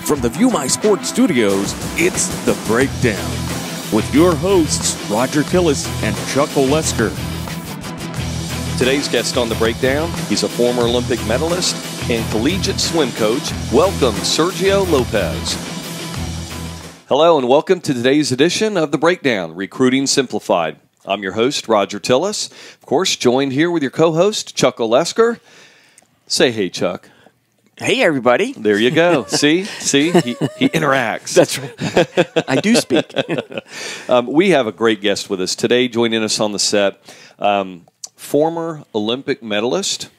From the View My Sports studios, it's The Breakdown with your hosts, Roger Tillis and Chuck Olesker. Today's guest on The Breakdown, he's a former Olympic medalist and collegiate swim coach. Welcome, Sergio Lopez. Hello, and welcome to today's edition of The Breakdown, Recruiting Simplified. I'm your host, Roger Tillis. Of course, joined here with your co-host, Chuck Olesker. Say hey, Chuck. Hey, everybody. There you go. See, he interacts. That's right. I do speak. We have a great guest with us today. Joining us on the set, former Olympic medalist,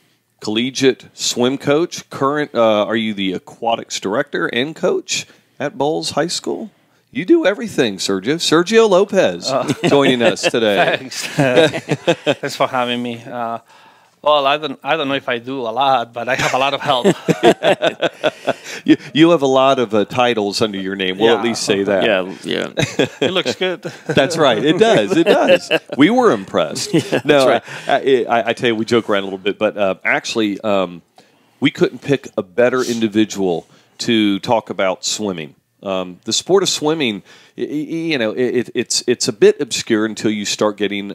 collegiate swim coach. Current, are you the Aquatics Director and coach at Bowles High School? You do everything, Sergio. Sergio Lopez joining us today. Thanks. Thanks for having me. Well, I don't know if I do a lot, but I have a lot of help. You have a lot of titles under your name. We'll at least say that. Yeah. It looks good. That's right. It does. It does. We were impressed. No, right. I tell you, we joke around a little bit, but actually, we couldn't pick a better individual to talk about swimming. The sport of swimming, it's a bit obscure until you start getting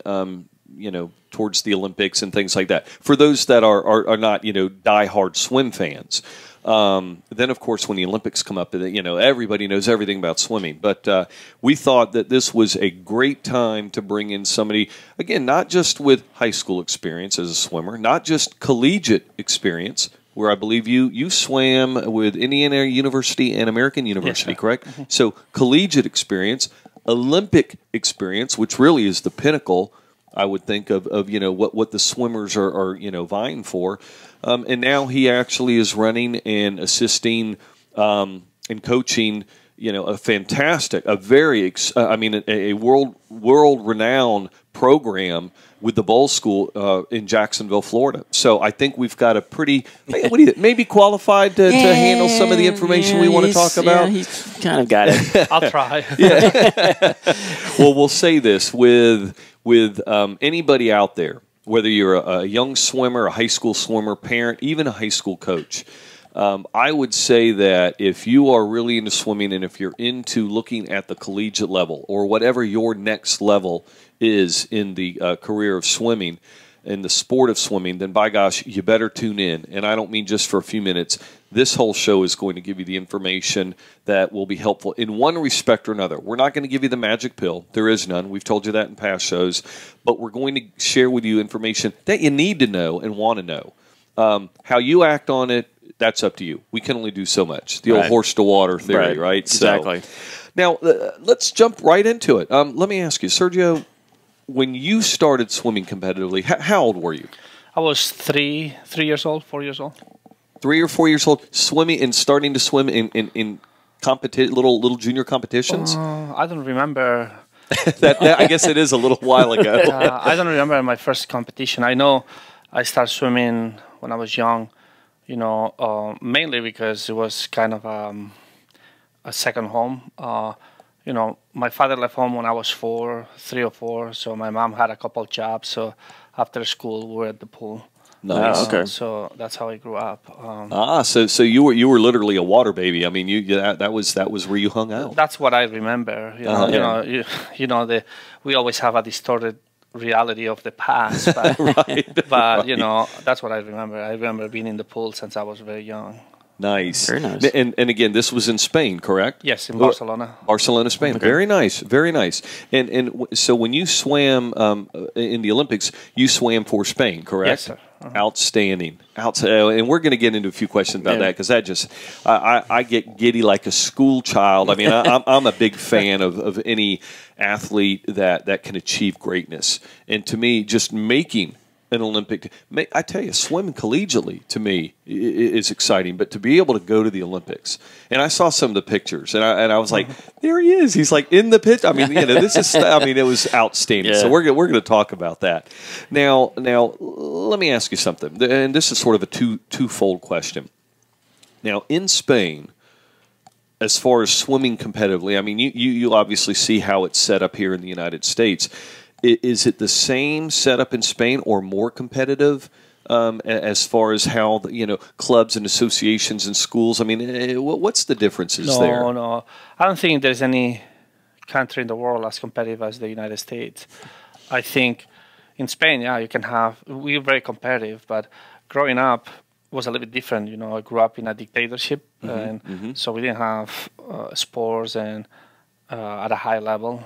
towards the Olympics and things like that. For those that are not, diehard swim fans. Then, of course, when the Olympics come up, everybody knows everything about swimming. But we thought that this was a great time to bring in somebody, again, not just with high school experience as a swimmer, not just collegiate experience, where I believe you swam with Indiana University and American University, yes, correct? Mm-hmm. So collegiate experience, Olympic experience, which really is the pinnacle, I would think, of what the swimmers are vying for. And now he actually is running and assisting and coaching, a fantastic, a world-renowned program with the Bowles School in Jacksonville, Florida. So I think we've got a pretty, what do you think, maybe qualified to handle some of the information we want to talk about? Yeah, he's kind of got it. I'll try. Well, we'll say this with anybody out there, whether you're a young swimmer, a high school swimmer, parent, even a high school coach, I would say that if you are really into swimming and if you're into looking at the collegiate level or whatever your next level is in the career of swimming, in the sport of swimming, then by gosh, you better tune in. And I don't mean just for a few minutes. This whole show is going to give you the information that will be helpful in one respect or another. We're not going to give you the magic pill. There is none. We've told you that in past shows. But we're going to share with you information that you need to know and want to know. How you act on it, that's up to you. We can only do so much. The old horse to water theory, right? Exactly. So, now, let's jump right into it. Let me ask you, Sergio, when you started swimming competitively, how old were you? I was 4 years old. 3 or 4 years old, swimming and starting to swim in little junior competitions? I don't remember. that I guess it is a little while ago. I don't remember my first competition. I know I started swimming when I was young, mainly because it was kind of a second home. My father left home when I was 3 or 4, so my mom had a couple of jobs. So after school, we were at the pool. Nice. Okay. So that's how I grew up. So you were literally a water baby. I mean, that was where you hung out. That's what I remember. We always have a distorted reality of the past, but, right. That's what I remember. I remember being in the pool since I was very young. Nice. Very nice. And again, this was in Spain, correct? Yes, in Barcelona. Barcelona, Spain. Okay. Very nice. Very nice. And so when you swam in the Olympics, you swam for Spain, correct? Yes, sir. Uh-huh. Outstanding. And we're going to get into a few questions about that because that just I get giddy like a school child. I mean, I'm a big fan of any athlete that can achieve greatness. And to me, just making an Olympic, I tell you, swimming collegiately to me is exciting, but to be able to go to the Olympics, and I saw some of the pictures, and I was like, there he is. He's like in the pit. I mean, this is. I mean, it was outstanding. Yeah. So we're going to talk about that now. Let me ask you something, and this is sort of a twofold question. Now, in Spain, as far as swimming competitively, I mean, you obviously see how it's set up here in the United States. Is it the same setup in Spain or more competitive as far as how clubs and associations and schools? I mean, what's the differences there? No, I don't think there's any country in the world as competitive as the United States. I think in Spain, we're very competitive, but growing up was a little bit different. I grew up in a dictatorship, and so we didn't have sports and at a high level.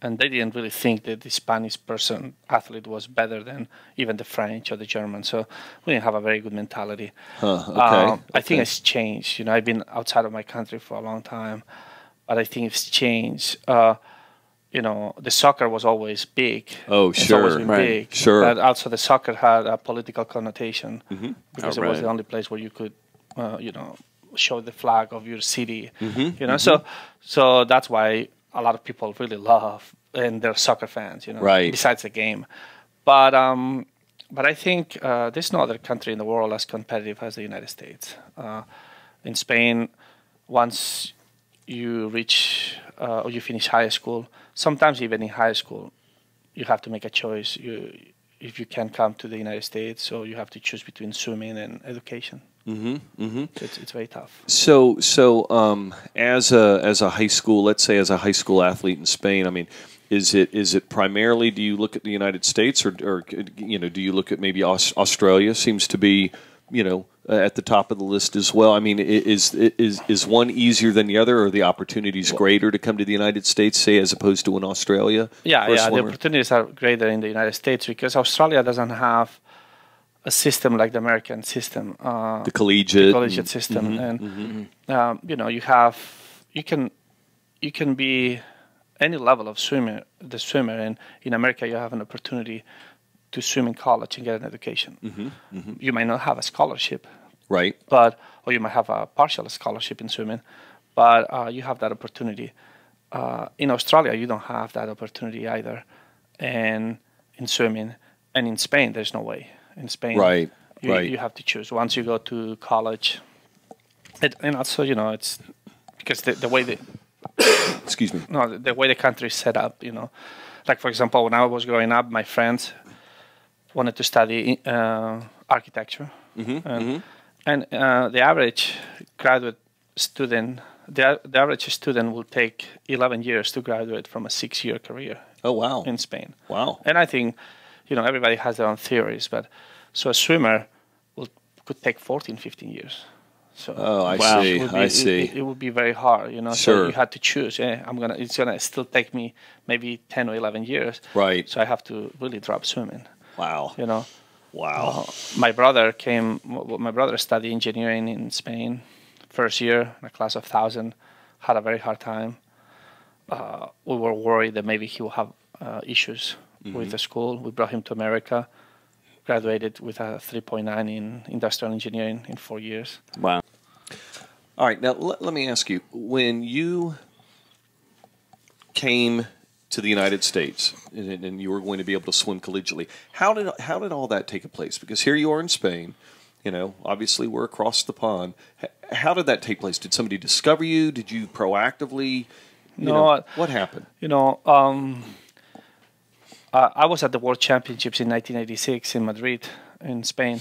And they didn't really think that the Spanish athlete was better than even the French or the German. So we didn't have a very good mentality. I think it's changed. I've been outside of my country for a long time, but I think it's changed. The soccer was always big. Oh, it's sure. Always been big. Sure. But also the soccer had a political connotation because it was right. the only place where you could, show the flag of your city. So that's why a lot of people really love, and they're soccer fans, right. Besides the game. But I think there's no other country in the world as competitive as the United States. In Spain, once you reach or you finish high school, sometimes even in high school, you have to make a choice. If you can come to the United States, or you have to choose between swimming and education. It's very tough. So as a high school, let's say as a high school athlete in Spain, I mean, is it primarily, do you look at the United States, or do you look at maybe Australia? Seems to be at the top of the list as well. I mean, is one easier than the other, or the opportunities greater to come to the United States, say, as opposed to in Australia? Yeah. The opportunities are greater in the United States because Australia doesn't have a system like the American system, the collegiate system, you can be any level of swimmer, and in America you have an opportunity to swim in college and get an education. You might not have a scholarship, right? Or you might have a partial scholarship in swimming, but you have that opportunity. In Australia, you don't have that opportunity either, and in swimming, and in Spain, there's no way. In Spain, you have to choose once you go to college, and also it's because the way excuse me, the way the country is set up. Like for example, when I was growing up, my friends wanted to study architecture, and the average graduate student, the average student will take 11 years to graduate from a 6-year career. Oh wow! In Spain, wow. And I think everybody has their own theories, but so a swimmer could take 14, 15 years. So I see. It would be very hard, Sure. So you had to choose. It's gonna still take me maybe 10 or 11 years. Right. So I have to really drop swimming. Wow. Wow. My brother studied engineering in Spain. First year, in a class of 1,000, had a very hard time. We were worried that maybe he will have issues with the school. We brought him to America. Graduated with a 3.9 in industrial engineering in 4 years. Wow. All right, now let me ask you, when you came to the United States and you were going to be able to swim collegiately, how did all that take place? Because here you are in Spain, obviously we're across the pond. How did that take place? Did somebody discover you? Did you proactively? What happened? I was at the World Championships in 1986 in Madrid, in Spain,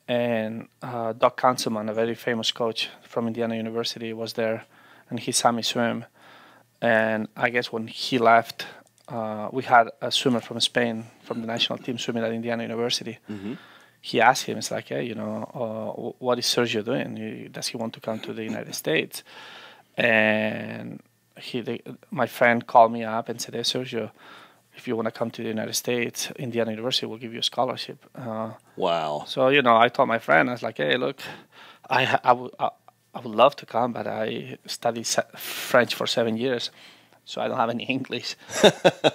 and Doc Councilman, a very famous coach from Indiana University, was there, and he saw me swim. And I guess when he left, we had a swimmer from Spain, from the national team, swimming at Indiana University. He asked him, it's like, hey, what is Sergio doing? Does he want to come to the United States? And my friend called me up and said, hey, Sergio, if you want to come to the United States, Indiana University will give you a scholarship. Wow. So, I told my friend, I was like, hey, look, I would love to come, but I studied French for 7 years, so I don't have any English.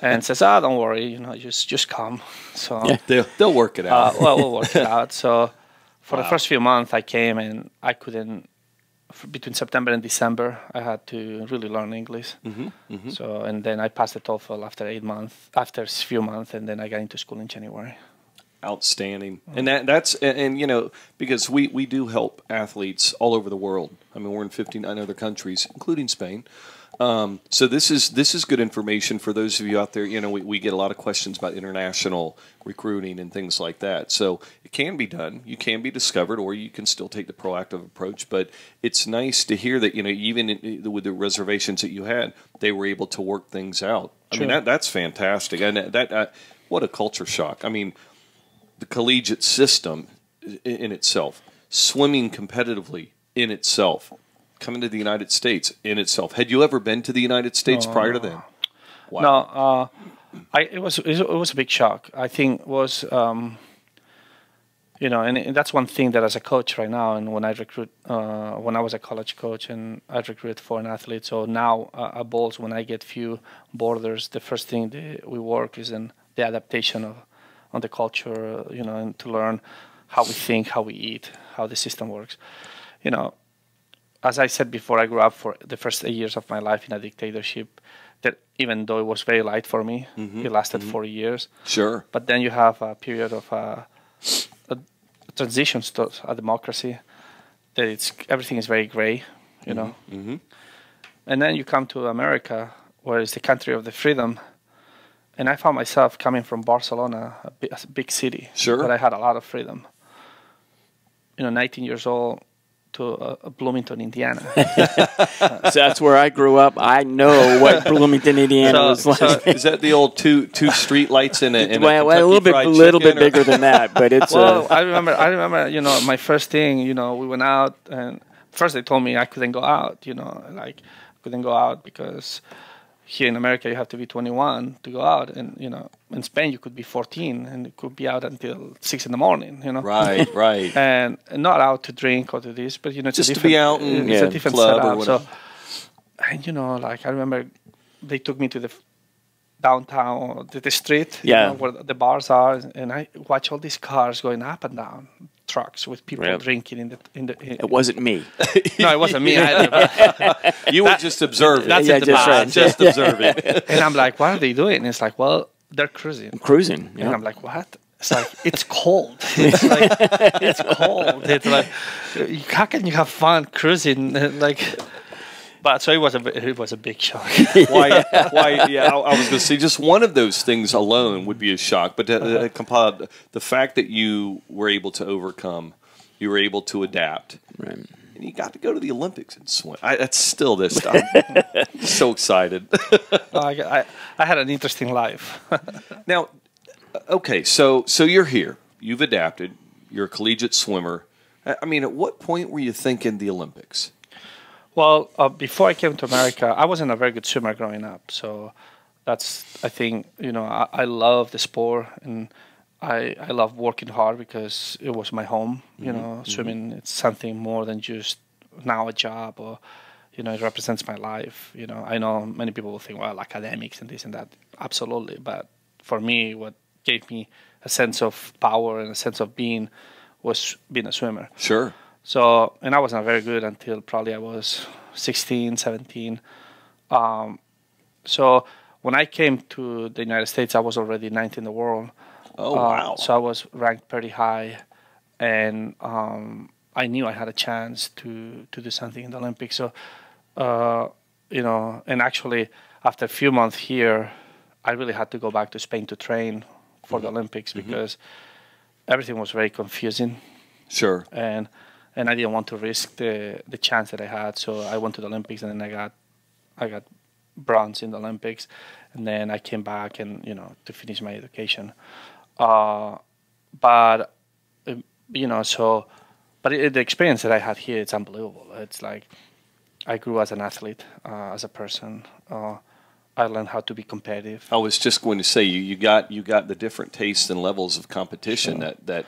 And says, don't worry, just come. So they'll work it out. We'll work it out. So for the first few months, I came and I couldn't. Between September and December, I had to really learn English. So, and then I passed the TOEFL after a few months, and then I got into school in January. Outstanding. And that's because we do help athletes all over the world. I mean, we're in 59 other countries, including Spain. So this is good information for those of you out there. You know, we get a lot of questions about international recruiting and things like that. So it can be done. You can be discovered, or you can still take the proactive approach. But it's nice to hear that, you know, even with the reservations that you had, they were able to work things out. I mean, that's fantastic. And that what a culture shock. I mean, the collegiate system in itself, swimming competitively in itself, coming to the United States in itself. Had you ever been to the United States prior to then? Wow. No, it was a big shock. I think was you know, and that's one thing that as a coach right now, and when I recruit, when I was a college coach and I recruit foreign athletes, so now at Bulls, when I get few borders, the first thing we work is in the adaptation on the culture, you know, and to learn how we think, how we eat, how the system works. You know, as I said before, I grew up for the first 8 years of my life in a dictatorship that, even though it was very light for me, it lasted 4 years. Sure. But then you have a period of a transition to a democracy that everything is very gray, you know. And then you come to America, where it's the country of the freedom. And I found myself coming from Barcelona, a big city, but I had a lot of freedom. You know, 19 years old, to Bloomington, Indiana. So that's where I grew up. I know what Bloomington, Indiana was like. So is that the old two street lights in a well, a little bit bigger than that, but it's. Well, I remember. You know, my first thing. You know, we went out, and first they told me I couldn't go out. You know, like couldn't go out because here in America you have to be 21 to go out, and you know, in Spain you could be 14 and you could be out until 6 in the morning. You know, right, and not out to drink or to this, but you know, it's just to be out and it's a different club setup. or whatever. So, and you know, like I remember, they took me to the downtown, the street, you know, where the bars are, and I watch all these cars going up and down, trucks with people drinking in the. It wasn't me. No, it wasn't me either. You were just observing. That's just observing. And I'm like, what are they doing? And it's like, well, they're cruising. Cruising. And I'm like, what? It's like, it's cold. It's like, it's cold. It's like, how can you have fun cruising? Like, but so it was a big shock. Why? Yeah, I was going to say just one of those things alone would be a shock. But the fact that you were able to overcome, you were able to adapt, right? And you got to go to the Olympics and swim. That's still this. I'm so excited. I had an interesting life. Now, okay, so you're here. You've adapted. You're a collegiate swimmer. I mean, at what point were you thinking the Olympics? Well, before I came to America, I wasn't a very good swimmer growing up. So that's, I think, you know, I love the sport, and I love working hard because it was my home. You know, swimming, it's something more than just now a job, or, you know, it represents my life. You know, I know many people will think, well, academics and this and that. Absolutely. But for me, what gave me a sense of power and a sense of being was being a swimmer. Sure. So, and I wasn't very good until probably I was 16, 17. So when I came to the United States, I was already 9th in the world. Oh, wow. So I was ranked pretty high, and I knew I had a chance to do something in the Olympics. So, you know, and actually after a few months here, I really had to go back to Spain to train for the Olympics because everything was very confusing. Sure. And I didn't want to risk the chance that I had, so I went to the Olympics, and then I got bronze in the Olympics, and then I came back and, you know, to finish my education. But you know, the experience that I had here, it's unbelievable. It's like I grew as an athlete, as a person. I learned how to be competitive. I was just going to say you got the different tastes and levels of competition that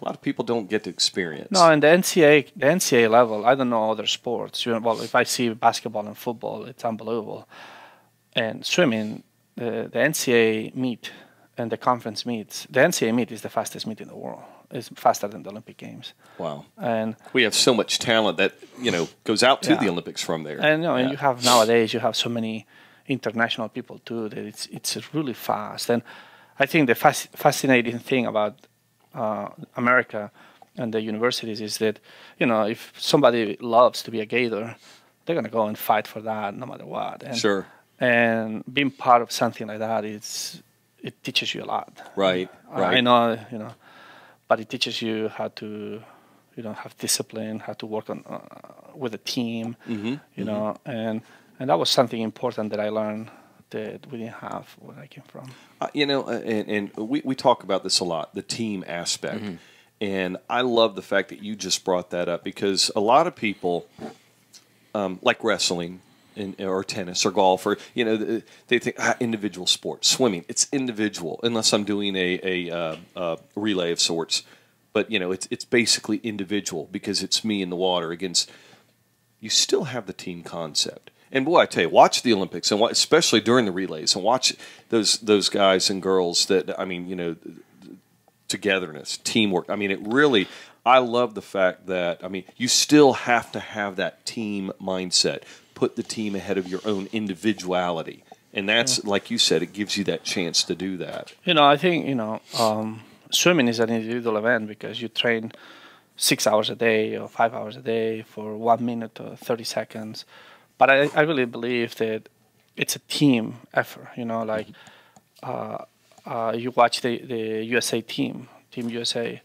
a lot of people don't get to experience. No, and the NCAA level, I don't know other sports. You know, well, if I see basketball and football, it's unbelievable. And swimming, the NCAA meet and the conference meets. The NCAA meet is the fastest meet in the world. It's faster than the Olympic Games. Wow. And we have so much talent that, you know, goes out to the Olympics from there. And you know, and you have nowadays, you have so many international people too that it's really fast. And I think the fascinating thing about America and the universities is that, you know, if somebody loves to be a gator, they're going to go and fight for that no matter what. And, Sure. And being part of something like that, it teaches you a lot. Right. I know, but it teaches you how to, have discipline, how to work on with a team, and that was something important that I learned that we didn't have where I came from. And we talk about this a lot, the team aspect. And I love the fact that you just brought that up, because a lot of people, like wrestling or tennis or golf, or they think individual sports, swimming, it's individual unless I'm doing a relay of sorts. But it's basically individual because it's me in the water against. You still have the team concept. And boy, I tell you, watch the Olympics, and especially during the relays, and watch those guys and girls that, togetherness, teamwork. I mean, it really, I love the fact that, you still have to have that team mindset. Put the team ahead of your own individuality. And that's, like you said, it gives you that chance to do that. I think, swimming is an individual event because you train 6 hours a day or 5 hours a day for 1 minute or 30 seconds. But I really believe that it's a team effort. You watch the USA Team USA,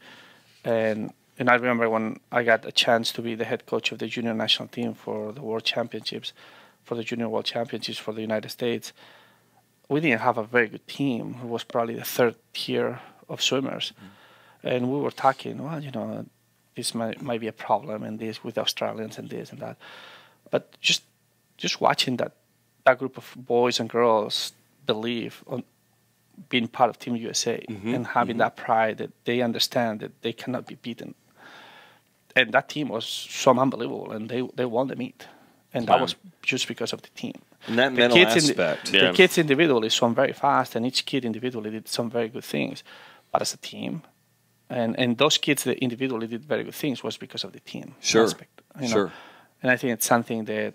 and I remember when I got a chance to be the head coach of the junior national team for the World Championships, for the Junior World Championships for the United States. We didn't have a very good team. It was probably the third tier of swimmers, and we were talking. Well, this might be a problem, and this with Australians and this and that, but just watching that group of boys and girls believe on being part of Team USA and having that pride that they understand that they cannot be beaten. And that team was so unbelievable, and they won the meet. And that was just because of the team. And that mental aspect. The kids individually swam very fast, and each kid individually did some very good things. But as a team, and those kids that individually did very good things was because of the team aspect. Sure. And I think it's something that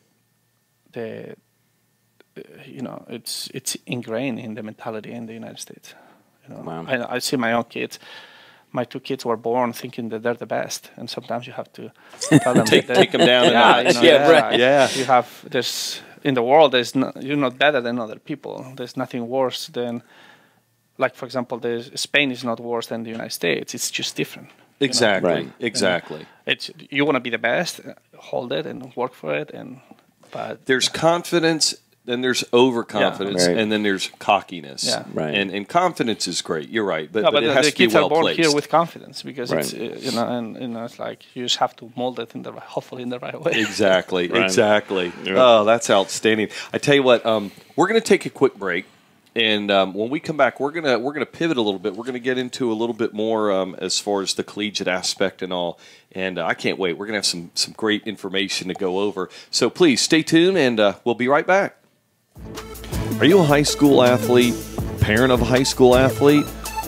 it's ingrained in the mentality in the United States. Wow. I see my own kids. My 2 kids were born thinking that they're the best, and sometimes you have to tell them take them down a notch. You have in the world. You're not better than other people. There's nothing worse than, like for example, Spain is not worse than the United States. It's just different. Exactly. Right. Exactly. You want to be the best, hold it and work for it, but there's confidence. Then there's overconfidence, and then there's cockiness. Yeah. Right. And confidence is great. You're right, but it has the to be kids well are born placed. here with confidence because Right. it's it's like you just have to mold it hopefully in the right way. Exactly. Right. Exactly. Yeah. Oh, that's outstanding. I tell you what, we're going to take a quick break, and when we come back, we're gonna pivot a little bit. We're going to get into a little bit more as far as the collegiate aspect and all. And I can't wait. We're going to have some great information to go over. So please stay tuned, and we'll be right back. Are you a high school athlete, parent of a high school athlete,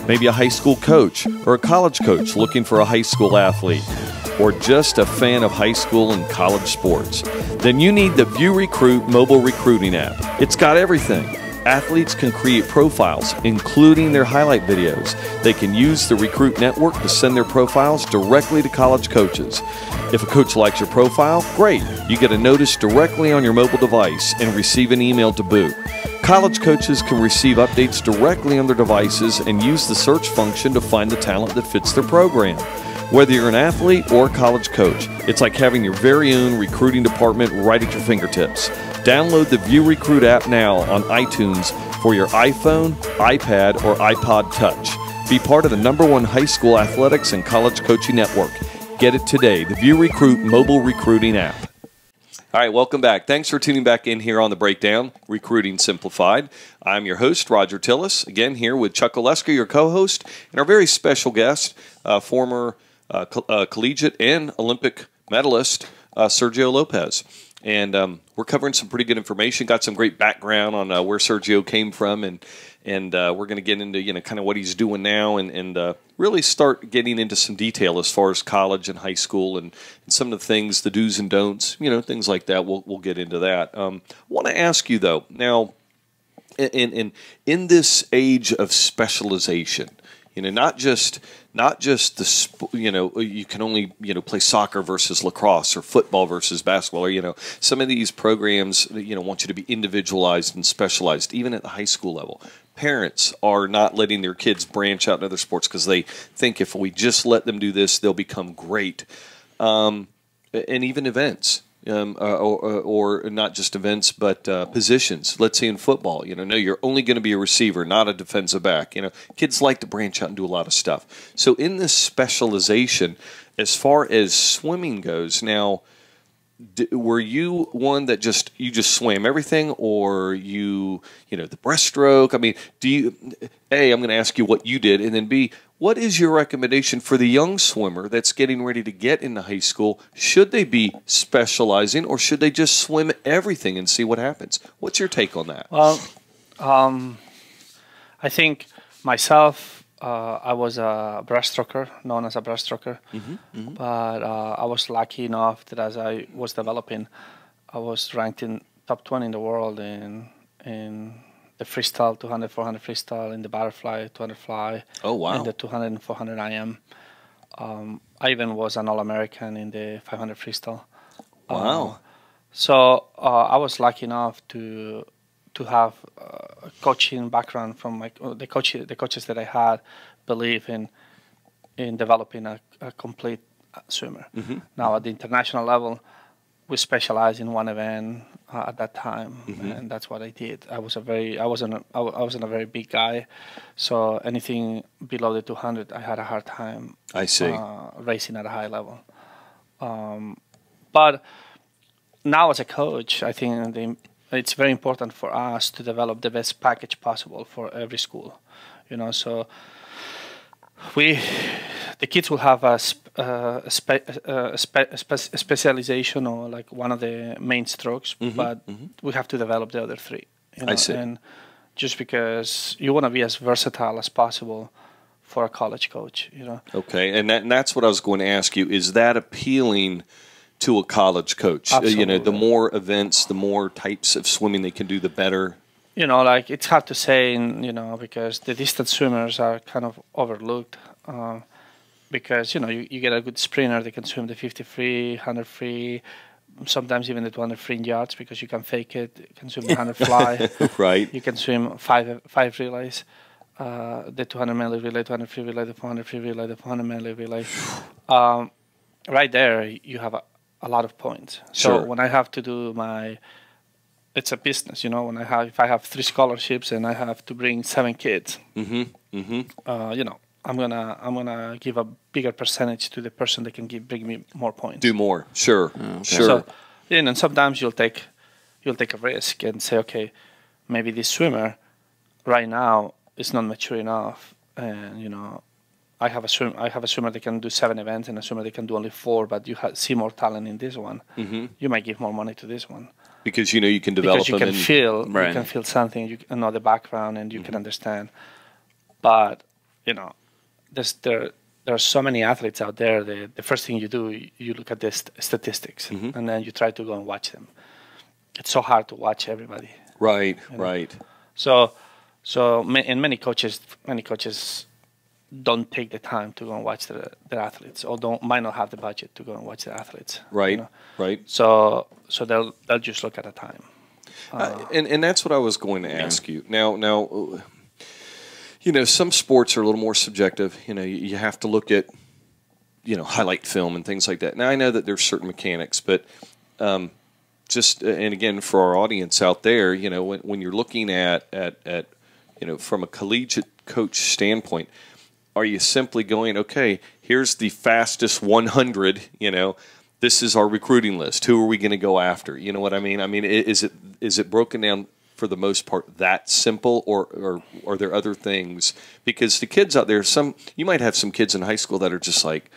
maybe a high school coach or a college coach looking for a high school athlete, or just a fan of high school and college sports? Then you need the ViewRecruit mobile recruiting app. It's got everything. Athletes can create profiles, including their highlight videos. They can use the Recruit Network to send their profiles directly to college coaches. If a coach likes your profile, great. You get a notice directly on your mobile device and receive an email to boot. College coaches can receive updates directly on their devices and use the search function to find the talent that fits their program. Whether you're an athlete or a college coach, it's like having your very own recruiting department right at your fingertips. Download the ViewRecruit app now on iTunes for your iPhone, iPad, or iPod Touch. Be part of the #1 high school athletics and college coaching network. Get it today, the ViewRecruit mobile recruiting app. All right, welcome back. Thanks for tuning back in here on The Breakdown, Recruiting Simplified. I'm your host, Roger Tillis, again here with Chuck Olesker, your co-host, and our very special guest, former collegiate and Olympic medalist, Sergio Lopez. And we're covering some pretty good information, got some great background on where Sergio came from, and we're going to get into kind of what he's doing now, and really start getting into some detail as far as college and high school and some of the things, the do's and don'ts, things like that. We'll get into that. I want to ask you though, now in this age of specialization, You know, not just the you can only play soccer versus lacrosse or football versus basketball, or some of these programs want you to be individualized and specialized even at the high school level. Parents are not letting their kids branch out in other sports because they think if we just let them do this, they'll become great. And even events. Or not just events, but positions. Let's say in football, no, you're only going to be a receiver, not a defensive back. Kids like to branch out and do a lot of stuff. So in this specialization, as far as swimming goes, now, were you one that just swam everything, or the breaststroke? I mean, A, I'm going to ask you what you did, and then B, what is your recommendation for the young swimmer that's getting ready to get into high school? Should they be specializing, or should they just swim everything and see what happens? What's your take on that? Well, I think myself, I was a breaststroker, known as a breaststroker. But I was lucky enough that as I was developing, I was ranked in top 20 in the world in the freestyle, 200, 400 freestyle, in the butterfly, 200 fly. Oh, wow. In the 200 and 400 IM. I even was an All-American in the 500 freestyle. Wow. So I was lucky enough to have a coaching background from the coaches that I had believe in developing a complete swimmer. Now at the international level, we specialized in one event at that time, and that's what I did. I wasn't a very big guy, so anything below the 200, I had a hard time. I see. Racing at a high level. But now as a coach, I think it's very important for us to develop the best package possible for every school. So the kids will have a specialization or like one of the main strokes, but we have to develop the other three. I see. And just because you want to be as versatile as possible for a college coach, Okay, and that's what I was going to ask you. Is that appealing to a college coach? Absolutely. The more events, the more types of swimming they can do, the better. Like it's hard to say, because the distance swimmers are kind of overlooked. Because you get a good sprinter, they can swim the 50 free, 100 free, sometimes even the 200 free in yards because you can fake it. You can swim the 100 fly. Right. You can swim five relays, the 200 medley relay, 200 free relay, the 400 free relay, the 400 medley relay. Right there, you have a lot of points. So Sure. when I have to do it's a business, if I have 3 scholarships and I have to bring 7 kids, I'm gonna give a bigger percentage to the person that can bring me more points. Do more, sure, sure. So, and sometimes you'll take a risk and say, okay, maybe this swimmer right now is not mature enough, and I have a swimmer that can do 7 events and a swimmer that can do only 4, but you see more talent in this one. You might give more money to this one because you can develop because you them. You can feel something, you know the background, and you can understand. But there are so many athletes out there. The first thing you do, you look at the statistics, and then you try to go and watch them. It's so hard to watch everybody. Right, right. So many coaches don't take the time to go and watch their athletes, or might not have the budget to go and watch their athletes. Right, right. So they'll just look at a time. And that's what I was going to ask you. Now, some sports are a little more subjective. You have to look at, highlight film and things like that. Now, I know that there's certain mechanics, but and again, for our audience out there, when you're looking at from a collegiate coach standpoint, are you simply going, okay, here's the fastest 100, this is our recruiting list. Who are we going to go after? You know what I mean? I mean, is it broken down for the most part that simple, or are there other things? Because the kids out there, you might have some kids in high school that are just like,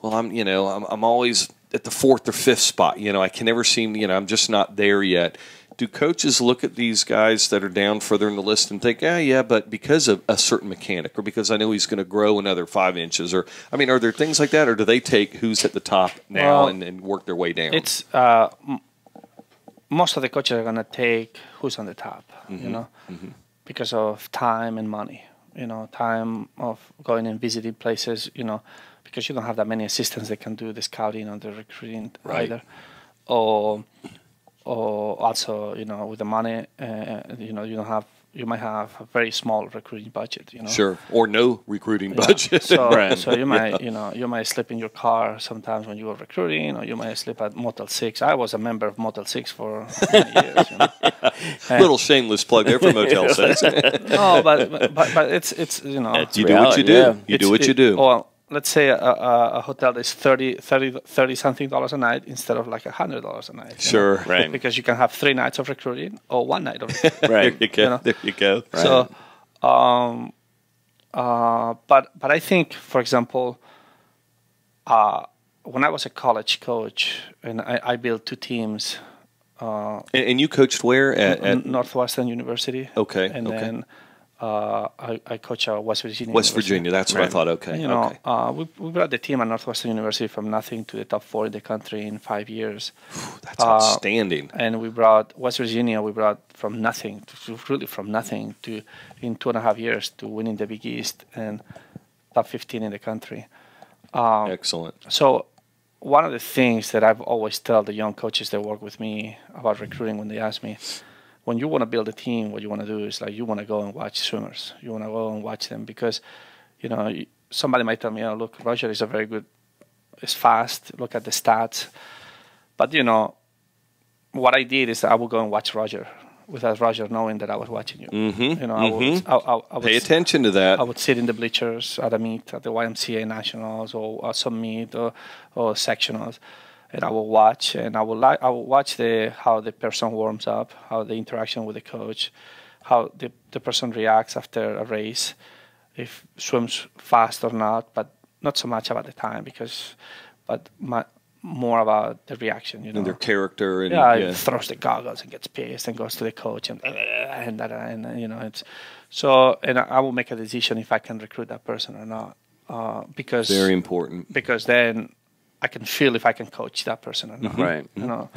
well, I'm always at the 4th or 5th spot. I can never seem, I'm just not there yet. Do coaches look at these guys that are down further in the list and think, yeah, but because of a certain mechanic, or because I know he's going to grow another 5 inches, or are there things like that, or do they take who's at the top now and work their way down? It's most of the coaches are going to take who's on the top, because of time and money. time of going and visiting places, because you don't have that many assistants that can do the scouting or the recruiting either. Or also, with the money, you might have a very small recruiting budget, Sure, or no recruiting budget. So you might, you might sleep in your car sometimes when you were recruiting, or you might sleep at Motel 6. I was a member of Motel 6 for many years. Little shameless plug there for Motel 6. No, but it's you reality, do what you do. yeah. You do what you do. Well, let's say a hotel that's $30 something a night instead of like $100 a night. Sure, Right. Because you can have 3 nights of recruiting or 1 night of recruiting. Right. There you go. There you go. Right. So, but I think, for example, when I was a college coach and I built 2 teams. And you coached where at Northwestern University. Okay. And okay. then I coach at West Virginia. West University. Virginia. That's what I thought. Okay. And, okay. we brought the team at Northwestern University from nothing to the top 4 in the country in 5 years. That's outstanding. And we brought West Virginia. We brought from nothing to in 2.5 years to winning the Big East and top 15 in the country. Excellent. So one of the things that I've always tell the young coaches that work with me about recruiting when they ask me, when you want to build a team, what you want to do is like you want to go and watch swimmers. You want to go and watch them because, somebody might tell me, oh, look, Roger is is fast. Look at the stats. But, what I did is I would go and watch Roger without Roger knowing that I was watching you. Mm-hmm. I would Pay attention to that. I would sit in the bleachers at a meet, at the YMCA Nationals or some meet or sectionals. And I will watch, and I will watch how the person warms up, how the interaction with the coach, how the person reacts after a race, if swims fast or not, but not so much about the time but more about the reaction, And their character, and throws the goggles and gets pissed and goes to the coach and it's so. And I will make a decision if I can recruit that person or not, because very important. Because then I can feel if I can coach that person or not. Right.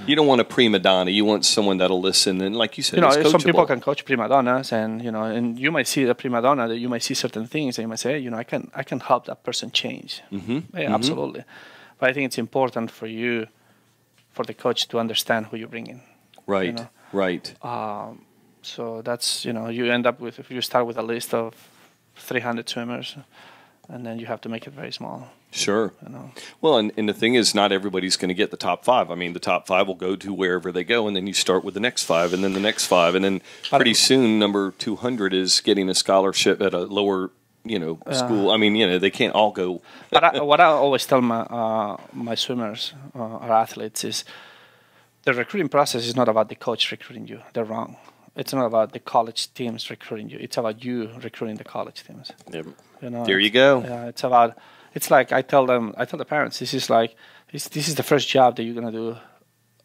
You don't want a prima donna. You want someone that'll listen, and like you said, it's coachable. Some people can coach prima donnas, and and you might see a prima donna that you might see certain things, and you might say, hey, I can help that person change. Yeah, absolutely. But I think it's important for the coach to understand who you bring in. Right. Right. So that's you end up with, if you start with a list of 300 swimmers, and then you have to make it very small. Sure. Well, and the thing is, not everybody's going to get the top 5. I mean, the top 5 will go to wherever they go, and then you start with the next 5, and then the next 5, and then pretty soon, number 200 is getting a scholarship at a lower, school. I mean, they can't all go. But what I always tell my swimmers or athletes is, the recruiting process is not about the coach recruiting you. They're wrong. It's not about the college teams recruiting you. It's about you recruiting the college teams. Yep. There you go. Yeah, it's like I tell the parents, this is the first job that you're gonna do,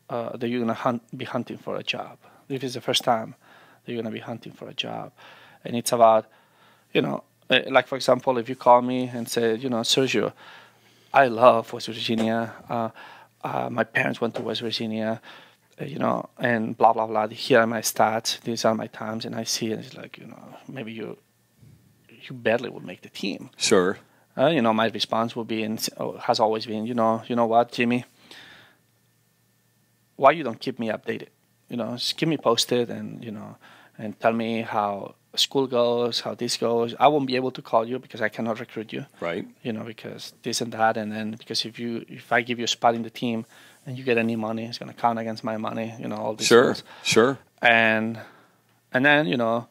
that you're gonna be hunting for a job. This is the first time that you're gonna be hunting for a job, and it's about, like for example, if you call me and say, Sergio, I love West Virginia. My parents went to West Virginia, and blah blah blah. Here are my stats. These are my times, and I see it. It's like, maybe you barely would make the team. Sure. My response will be, and has always been, you know what, Jimmy? Why you don't keep me updated? Just keep me posted, and and tell me how school goes, how this goes. I won't be able to call you because I cannot recruit you. Right. Because this and that, and then because if I give you a spot in the team and you get any money, it's going to count against my money. All these things. Sure. And then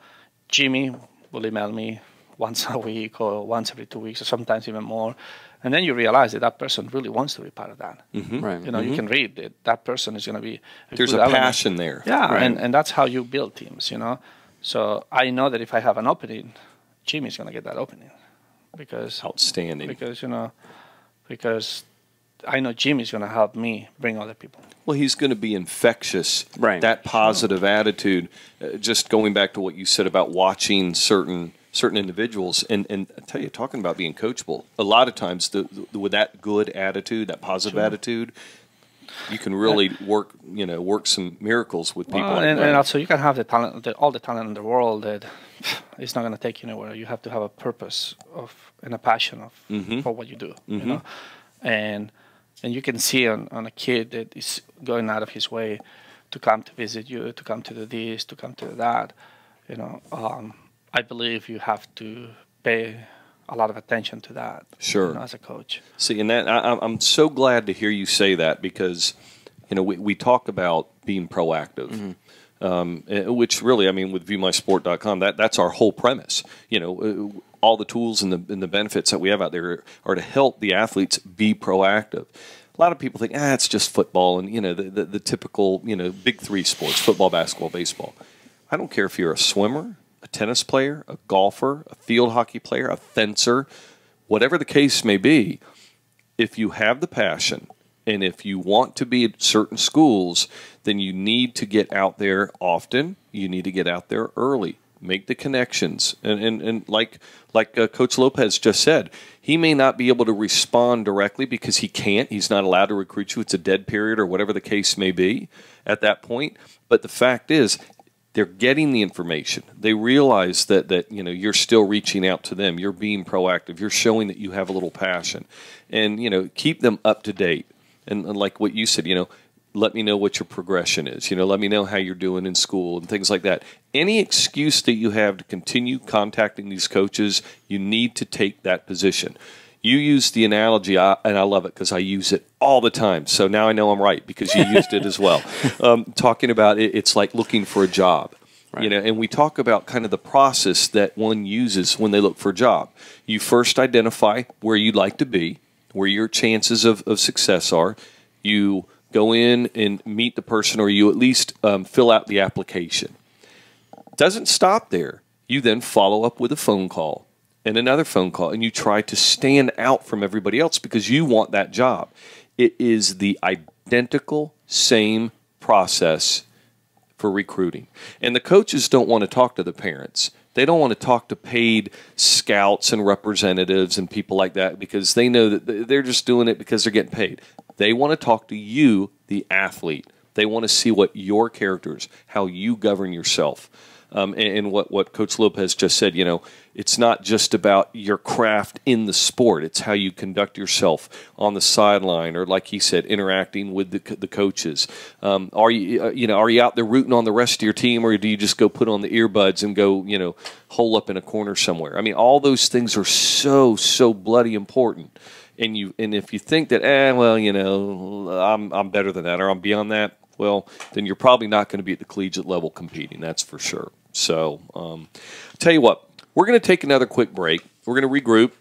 Jimmy will email me once a week or once every 2 weeks or sometimes even more. And then you realize that person really wants to be part of that. Right. You can read that person is going to be there's a passion there. Yeah, right. and that's how you build teams, So I know that if I have an opening, Jimmy's going to get that opening. Because outstanding. Because I know Jimmy's going to help me bring other people. Well, he's going to be infectious. Right. That positive attitude. Just going back to what you said about watching certain individuals, and I tell you, talking about being coachable, a lot of times with that good attitude, that positive attitude, You can really work some miracles with people. Well, like that. And also you can have the talent, all the talent in the world, that it's not going to take you anywhere. You have to have a purpose and a passion for what you do. You know, and you can see on a kid that is going out of his way to come to visit you, to come to do this, to come to do that. You know, I believe you have to pay a lot of attention to that. Sure. You know, as a coach. See, and that I'm so glad to hear you say that, because we talk about being proactive, which really, I mean, with ViewMySport.com, that's our whole premise. All the tools and the benefits that we have out there are to help the athletes be proactive. A lot of people think, it's just football and the typical big three sports: football, basketball, baseball. I don't care if you're a swimmer, a tennis player, a golfer, a field hockey player, a fencer, whatever the case may be. If you have the passion and if you want to be at certain schools, then you need to get out there often. You need to get out there early. Make the connections. And like Coach Lopez just said, he may not be able to respond directly because he can't. He's not allowed to recruit you. It's a dead period or whatever the case may be at that point. But the fact is, they're getting the information. They realize that you're still reaching out to them. You're being proactive. You're showing that you have a little passion. And, keep them up to date. And like what you said, let me know what your progression is. Let me know how you're doing in school and things like that. Any excuse that you have to continue contacting these coaches, you need to take that position. You used the analogy, and I love it because I use it all the time. So now I know I'm right because you used it as well. Talking about it's like looking for a job. Right. And we talk about kind of the process that one uses when they look for a job. You first identify where you'd like to be, where your chances of success are. You go in and meet the person, or you at least fill out the application. It doesn't stop there. You then follow up with a phone call and another phone call, and you try to stand out from everybody else because you want that job. It is the identical same process for recruiting. And the coaches don't want to talk to the parents. They don't want to talk to paid scouts and representatives and people like that because they know that they're just doing it because they're getting paid. They want to talk to you, the athlete. They want to see what your character is, how you govern yourself. And what Coach Lopez just said, it's not just about your craft in the sport. It's how you conduct yourself on the sideline, or like he said, interacting with the coaches. Are you out there rooting on the rest of your team, or do you just go put on the earbuds and go, hole up in a corner somewhere? I mean, all those things are so bloody important. And if you think that, I'm better than that, or I'm beyond that, well, then you're probably not going to be at the collegiate level competing. That's for sure. So, I'll tell you what, we're going to take another quick break. We're going to regroup,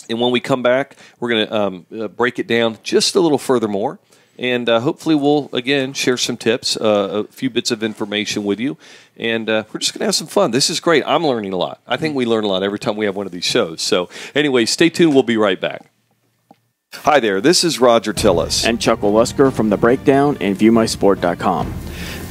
and when we come back, we're going to break it down just a little further more, and hopefully we'll, again, share some tips, a few bits of information with you, and we're just going to have some fun. This is great. I'm learning a lot. I think we learn a lot every time we have one of these shows. So, anyway, stay tuned. We'll be right back. Hi there, this is Roger Tillis. And Chuck Olesker from the BreakDown and ViewMySport.com.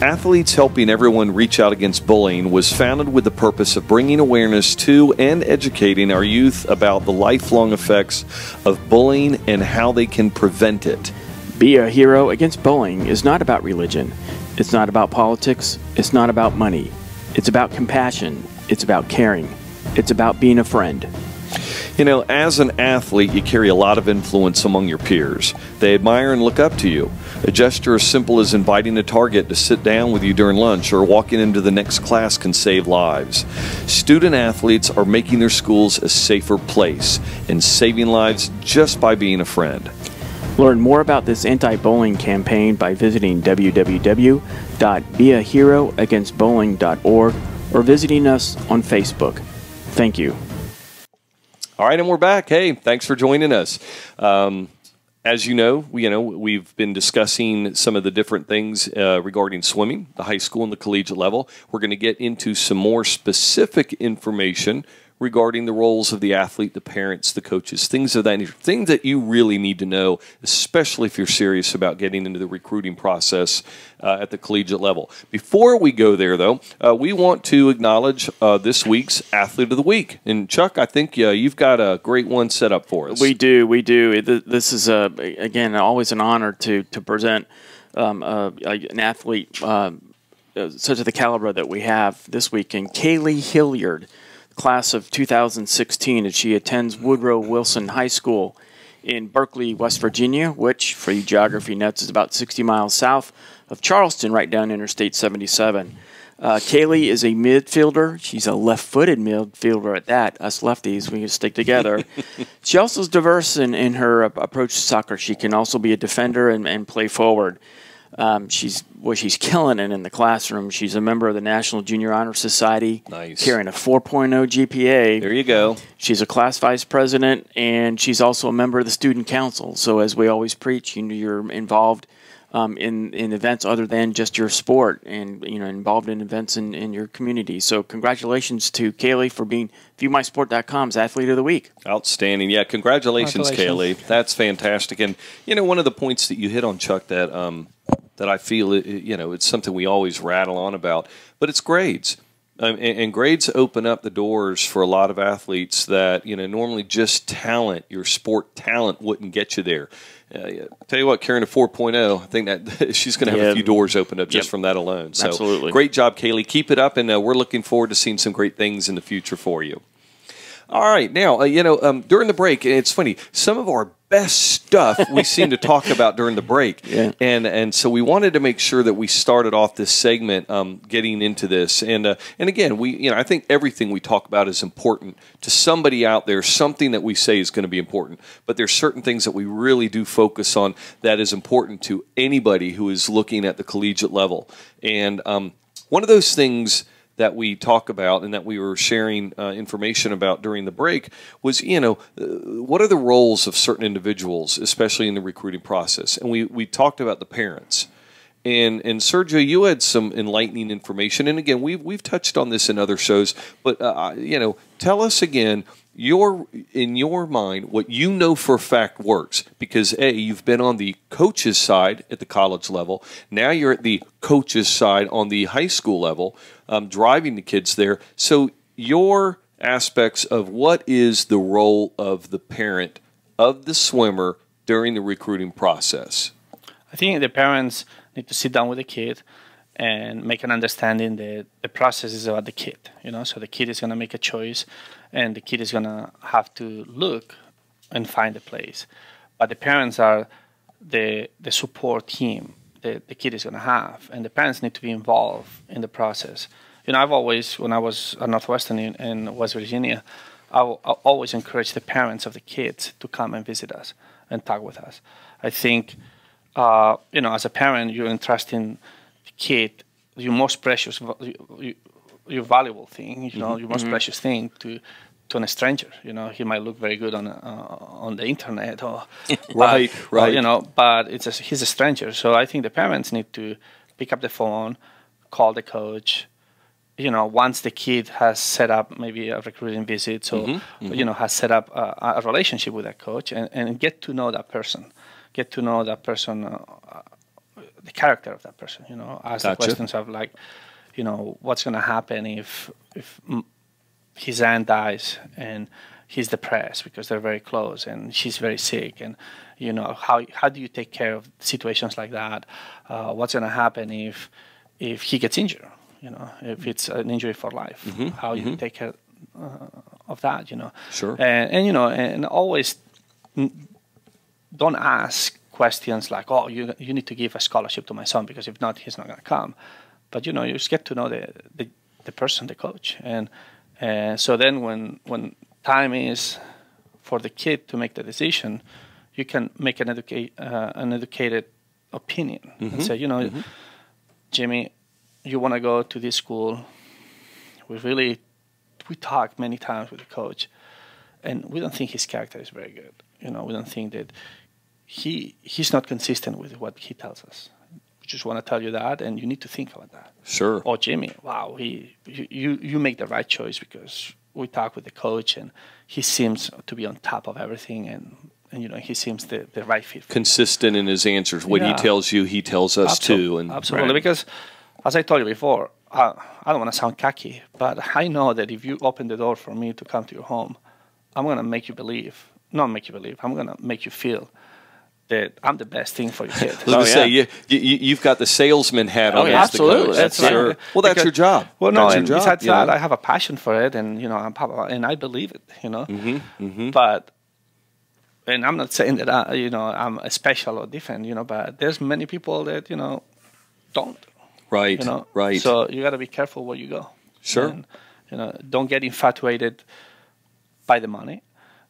Athletes Helping Everyone Reach Out Against Bullying was founded with the purpose of bringing awareness to and educating our youth about the lifelong effects of bullying and how they can prevent it. Be a Hero Against Bullying is not about religion. It's not about politics. It's not about money. It's about compassion. It's about caring. It's about being a friend. As an athlete, you carry a lot of influence among your peers. They admire and look up to you. A gesture as simple as inviting a target to sit down with you during lunch or walking into the next class can save lives. Student athletes are making their schools a safer place and saving lives just by being a friend. Learn more about this anti-bullying campaign by visiting www.beaheroagainstbullying.org or visiting us on Facebook. Thank you. All right, and we're back. Hey, thanks for joining us. As you know, we've been discussing some of the different things regarding swimming, the high school and the collegiate level. We're going to get into some more specific information regarding the roles of the athlete, the parents, the coaches, things of that nature, things that you really need to know, especially if you're serious about getting into the recruiting process at the collegiate level. Before we go there, though, we want to acknowledge this week's Athlete of the Week. And Chuck, I think you've got a great one set up for us. We do. This is, again, always an honor to present an athlete such of the caliber that we have this weekend. Kaylee Hilliard, class of 2016, and she attends Woodrow Wilson High School in Berkeley, West Virginia, which, for you geography nuts, is about 60 miles south of Charleston, right down Interstate 77. Kaylee is a midfielder. She's a left-footed midfielder at that. Us lefties, we can stick together. She also is diverse in her approach to soccer. She can also be a defender and play forward. She's killing it in the classroom. She's a member of the National Junior Honor Society, nice, carrying a 4.0 GPA. There you go. She's a class vice president, and she's also a member of the student council. So as we always preach, you're involved in events other than just your sport, and involved in events in your community. So congratulations to Kaylee for being ViewMySport.com's Athlete of the Week. Outstanding. Yeah, congratulations, Kaylee. That's fantastic. And one of the points that you hit on, Chuck, that I feel it's something we always rattle on about, but it's grades. And grades open up the doors for a lot of athletes that normally just talent, your sport talent, wouldn't get you there. Tell you what, carrying a 4.0, I think that she's going to have a few doors opened up just from that alone. So absolutely, great job, Kaylee. Keep it up, and we're looking forward to seeing some great things in the future for you. All right, now during the break, it's funny. Some of our best stuff we seem to talk about during the break, and so we wanted to make sure that we started off this segment getting into this. And again, I think everything we talk about is important to somebody out there. Something that we say is going to be important, but there's certain things that we really do focus on that is important to anybody who is looking at the collegiate level. And one of those things that we talk about and that we were sharing information about during the break was, what are the roles of certain individuals, especially in the recruiting process? And we talked about the parents. And Sergio, you had some enlightening information. And again, we've touched on this in other shows, but tell us again, in your mind, what you know for a fact works, because you've been on the coach's side at the college level. Now you're at the coach's side on the high school level, driving the kids there. So your aspects of what is the role of the parent of the swimmer during the recruiting process? I think the parents need to sit down with the kid and make an understanding that the process is about the kid. So the kid is going to make a choice, and the kid is going to have to look and find a place. But the parents are the support team that the kid is going to have, and the parents need to be involved in the process. I've always, when I was at Northwestern in West Virginia, I always encourage the parents of the kids to come and visit us and talk with us. I think, as a parent, you're entrusting the kid your most precious, your valuable thing, your most precious thing to a stranger. He might look very good on the internet, or right. but he's a stranger. So I think the parents need to pick up the phone, call the coach. Once the kid has set up maybe a recruiting visit, so has set up a relationship with that coach, and get to know that person, the character of that person. Ask the questions of what's going to happen if his aunt dies and he's depressed because they're very close and she's very sick, and how do you take care of situations like that? What's going to happen if he gets injured? If it's an injury for life, how you take care of that? Sure. And always don't ask questions like, "Oh, you need to give a scholarship to my son, because if not, he's not going to come." But you just get to know the person, the coach, and so then when time is for the kid to make the decision, you can make an educated opinion and say, Jimmy, you want to go to this school. We talked many times with the coach, and we don't think his character is very good. We don't think that he's not consistent with what he tells us. We just want to tell you that, and you need to think about that. Sure. Oh, Jimmy, wow, you make the right choice, because we talk with the coach, and he seems to be on top of everything, and he seems the right fit. Consistent in his answers. What he tells you, he tells us too. And absolutely, because as I told you before, I don't want to sound cocky, but I know that if you open the door for me to come to your home, I'm going to make you believe. Not make you believe. I'm going to make you feel that I'm the best thing for your kid. I was going to say, you've got the salesman hat on. Yeah, absolutely. That's right. Well, that's your job. Well, no, and job, besides that, I have a passion for it, and and I believe it. But, and I'm not saying that I'm special or different. But there's many people that don't. Right. Right. So you got to be careful where you go. Sure. And, don't get infatuated by the money,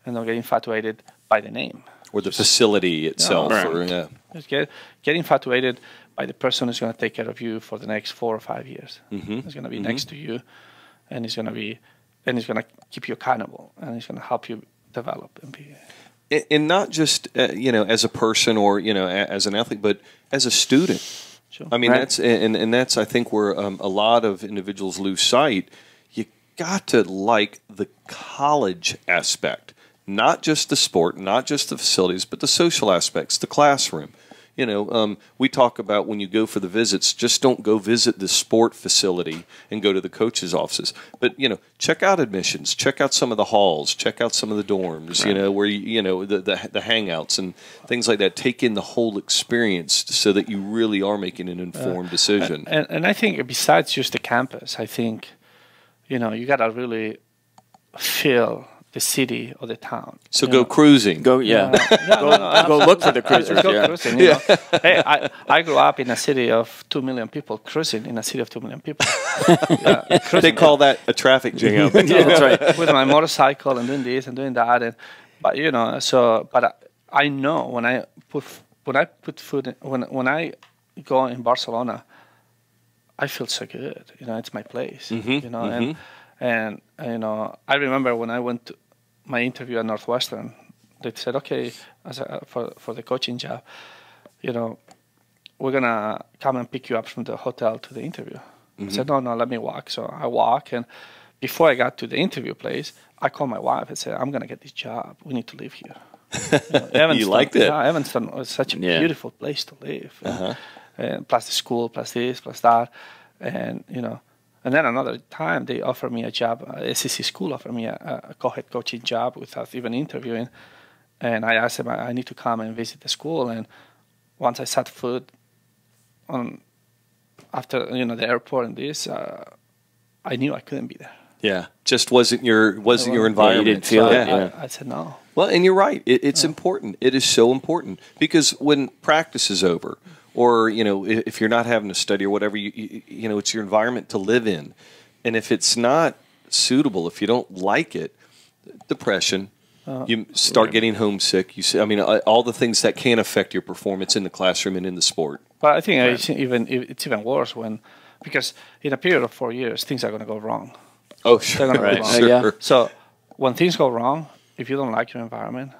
and don't get infatuated by the name. Or the facility itself. Just get infatuated by the person who's going to take care of you for the next 4 or 5 years. He's going to be next to you, and he's going to keep you accountable, and he's going to help you develop and be. And not just as a person or as an athlete, but as a student. Sure. I mean that's I think where a lot of individuals lose sight. You got to like the college aspect. Not just the sport, not just the facilities, but the social aspects, the classroom. We talk about when you go for the visits, just don't go visit the sport facility and go to the coach's offices. But, check out admissions, check out some of the halls, check out some of the dorms, where, the hangouts and things like that. Take in the whole experience so that you really are making an informed decision. And I think besides just the campus, I think, you got to really feel the city or the town. So go cruising. Go look for the cruisers. Go cruising. Hey, I grew up in a city of 2 million people, cruising in a city of 2 million people. They call that a traffic jam. That's right. With my motorcycle and doing this and doing that, but I know when I go in Barcelona, I feel so good. It's my place. And I remember when I went to my interview at Northwestern, they said, okay, for the coaching job, we're going to come and pick you up from the hotel to the interview. I said, no, let me walk. So I walk, and before I got to the interview place, I called my wife and said, I'm going to get this job. We need to live here. You liked it? Yeah, Evanston was such a beautiful place to live. And plus the school, plus this, plus that. And, and then another time they offered me a job, SEC school offered me a co-head coaching job without even interviewing. And I asked them, I need to come and visit the school. And once I set foot after the airport and this, I knew I couldn't be there. Yeah, just wasn't your environment. You didn't feel it. I said no. Well, and you're right. It's important. It is so important because when practice is over, or if you're not having to study or whatever, it's your environment to live in, and if it's not suitable, if you don't like it, depression, you start getting homesick. All the things that can affect your performance in the classroom and in the sport. But I think it's even worse because in a period of 4 years, things are going to go wrong. Oh, sure. They're going to go wrong. Sure. So when things go wrong, if you don't like your environment,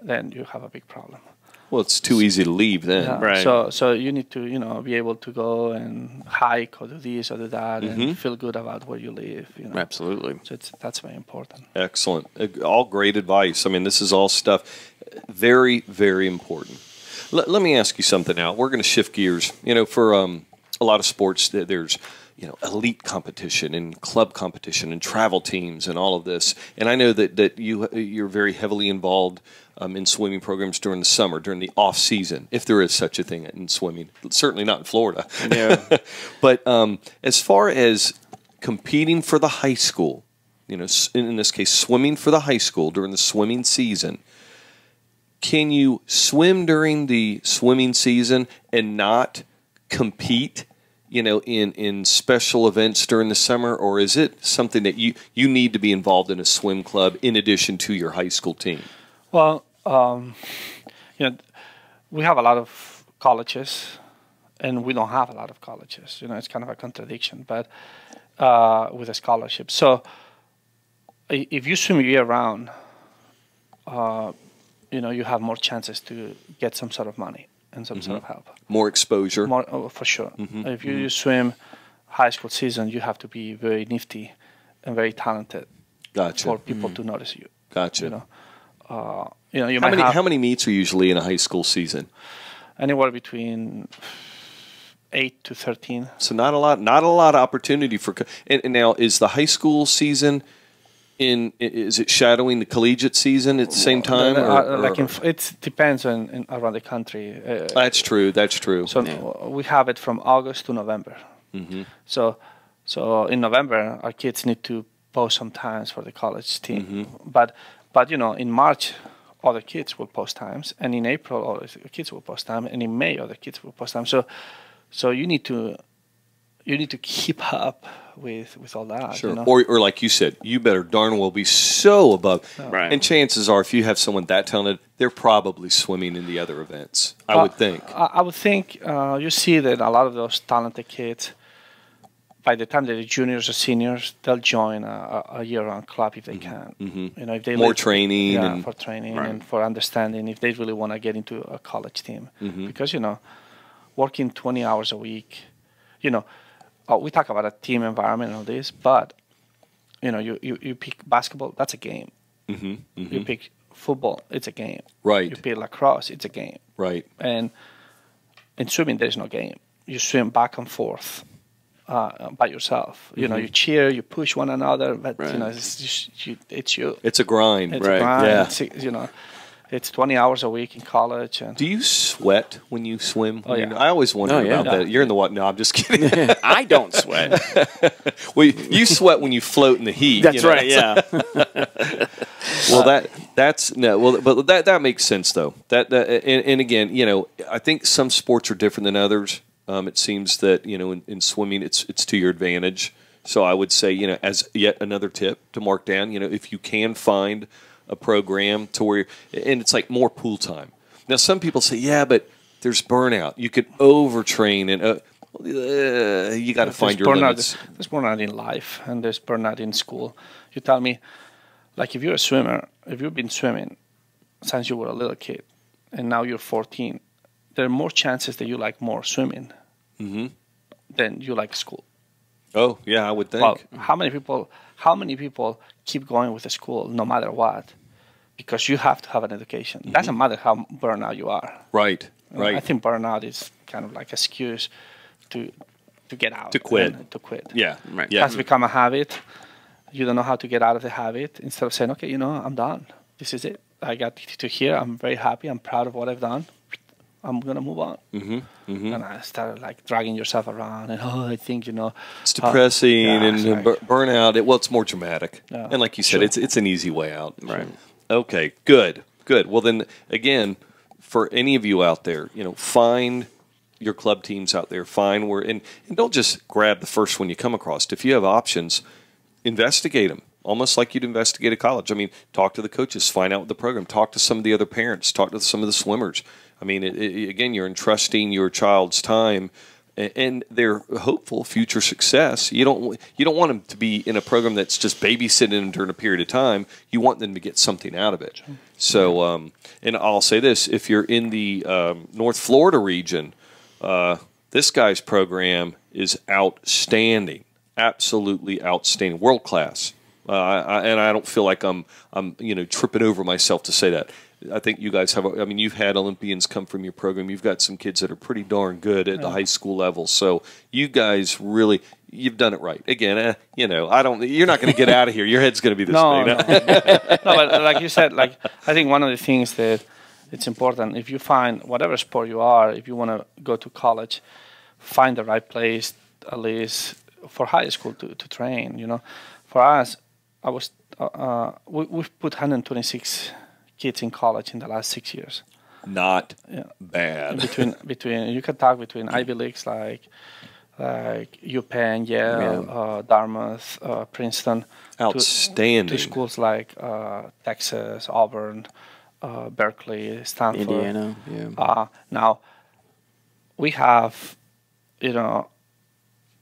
then you have a big problem. Well, it's too easy to leave then. Yeah. Right. So you need to be able to go and hike or do this or do that and feel good about where you live. Absolutely. So that's very important. Excellent. All great advice. This is all stuff very, very important. Let me ask you something now. We're going to shift gears. For a lot of sports, there's elite competition and club competition and travel teams and all of this. And I know that you're very heavily involved in swimming programs during the summer, during the off season, if there is such a thing in swimming. Certainly not in Florida. Yeah. But as far as competing for the high school, in this case, swimming for the high school during the swimming season, can you swim during the swimming season and not compete? In special events during the summer, or is it something that you need to be involved in a swim club in addition to your high school team? Well, we have a lot of colleges, and we don't have a lot of colleges. It's kind of a contradiction, but with a scholarship. So if you swim year-round, you have more chances to get some sort of money and some sort of help. More exposure. For sure. If you swim high school season, you have to be very nifty and very talented Gotcha. for people to notice you. Gotcha. You might have How many meets are usually in a high school season? anywhere between 8 to 13. So not a lot of opportunity for. And now, is the high school season is it shadowing the collegiate season at the same time? It depends on around the country. That's true. That's true. So we have it from August to November. Mm-hmm. So in November, our kids need to post some times for the college team. Mm-hmm. But in March, other kids will post times, and in April, other kids will post time, and in May, other kids will post time. So you need to keep up with all that. Sure. Or like you said, you better darn well be so above. Right. And chances are, if you have someone that talented, they're probably swimming in the other events. I would think. I would think you see that a lot of those talented kids, by the time they're juniors or seniors, they'll join a year-round club if they can. Mm-hmm. If they More training. for training and for understanding if they really want to get into a college team. Mm-hmm. Because, working 20 hours a week, we talk about a team environment and all this, but, you pick basketball, that's a game. Mm-hmm. Mm-hmm. You pick football, it's a game. Right. You pick lacrosse, it's a game. Right. And in swimming, there's no game. You swim back and forth by yourself. Mm-hmm. You cheer, you push one another, but, it's you. It's a grind. It's right. a grind. Yeah. It's 20 hours a week in college. And do you sweat when you swim? Oh, yeah. I always wonder about that. You're in the water. No, I'm just kidding. I don't sweat. Well, you sweat when you float in the heat. That's right. Yeah. Well, that makes sense though. And again, I think some sports are different than others. It seems that in swimming, it's to your advantage. So I would say, as yet another tip to mark down, if you can find a program to where, and it's like more pool time. Now, some people say, yeah, but there's burnout. You could overtrain, and you got to find your limits. There's burnout in life, and there's burnout in school. You tell me, like if you're a swimmer, if you've been swimming since you were a little kid, and now you're 14, there are more chances that you like more swimming than you like school. Oh, yeah, I would think. Well, how many people keep going with the school no matter what? Because you have to have an education. Doesn't matter how burnout you are. Right, right. I think burnout is kind of like an excuse to get out. To quit. To quit. Yeah, right. It has become a habit. You don't know how to get out of the habit. Instead of saying, okay, I'm done. This is it. I got to here. I'm very happy. I'm proud of what I've done. I'm going to move on. And I started like dragging yourself around and, I think, It's depressing and like, burnout. It's more dramatic. Yeah, and like you said, it's an easy way out. Right. Okay, good. Well, then, again, for any of you out there, find your club teams out there. Find where, and don't just grab the first one you come across. If you have options, investigate them. Almost like you'd investigate a college. I mean, talk to the coaches, find out the program, talk to some of the other parents, talk to some of the swimmers. I mean, again, you're entrusting your child's time and their hopeful future success. You don't want them to be in a program that's just babysitting them during a period of time. You want them to get something out of it. So, and I'll say this: if you're in the North Florida region, this guy's program is outstanding, absolutely outstanding, world class. And I don't feel like I'm tripping over myself to say that. I think you guys you've had Olympians come from your program. You've got some kids that are pretty darn good at the high school level. So you guys really, you've done it right. Again, you're not going to get out of here. Your head's going to be this big. No, but like you said, I think one of the things that it's important, if you find whatever sport you are, if you want to go to college, find the right place, at least for high school to train, For us, we've put 126 kids in college in the last 6 years. Not bad. Between you can talk between Ivy Leagues like UPenn, Yale, Dartmouth, Princeton. Outstanding. To schools like Texas, Auburn, Berkeley, Stanford, Indiana. Yeah. Now we have,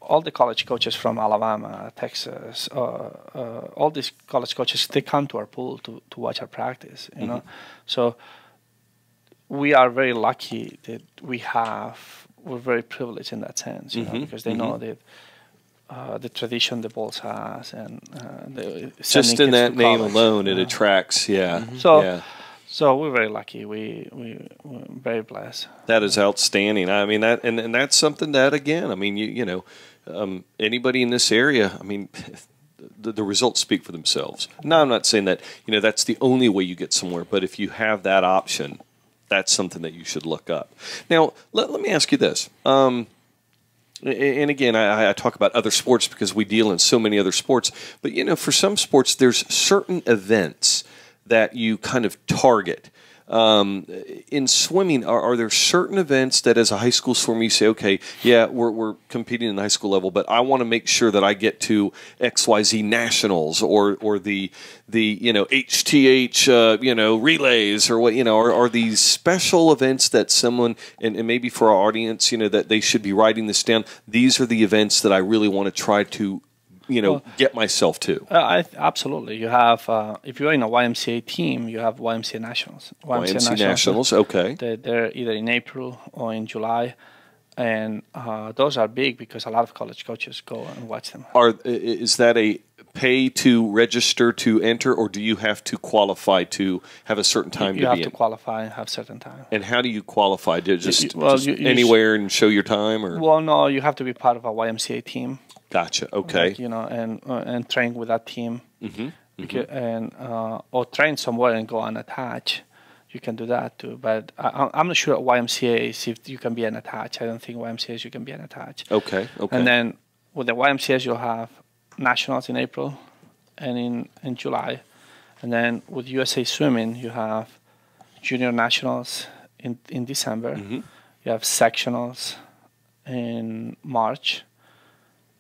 all the college coaches from Alabama, Texas, all these college coaches, they come to our pool to watch our practice, So we are very lucky that we're very privileged in that sense, because they know that the tradition the Bulls has, and just in that name alone, it attracts. Yeah. So we're very lucky. We're very blessed. That is outstanding. I mean that, and that's something that again. I mean anybody in this area. I mean. The results speak for themselves. Now, I'm not saying that that's the only way you get somewhere, but if you have that option, that's something that you should look up. Now, let me ask you this. And again, I talk about other sports because we deal in so many other sports. But for some sports, there's certain events that you kind of target. In swimming, are there certain events that as a high school swimmer you say, okay, yeah, we're competing in the high school level, but I want to make sure that I get to XYZ nationals or the HTH relays or what are these special events that someone and maybe for our audience that they should be writing this down. These are the events that I really want to try to get myself to. Absolutely. You have, if you're in a YMCA team, you have YMCA Nationals. YMCA Nationals, okay. They're either in April or in July. And those are big because a lot of college coaches go and watch them. Is that a pay to register to enter, or do you have to qualify to have a certain time to be in? You have to qualify and have certain time. And how do you qualify? Just anywhere and show your time? Or? Well, no, you have to be part of a YMCA team. Gotcha. Okay. And train with that team, or train somewhere and go unattached. You can do that too. But I'm not sure at YMCA's if you can be unattached. I don't think YMCA's you can be unattached. Okay. And then with the YMCA's you'll have nationals in April and in July, and then with USA Swimming you have junior nationals in December. You have sectionals in March.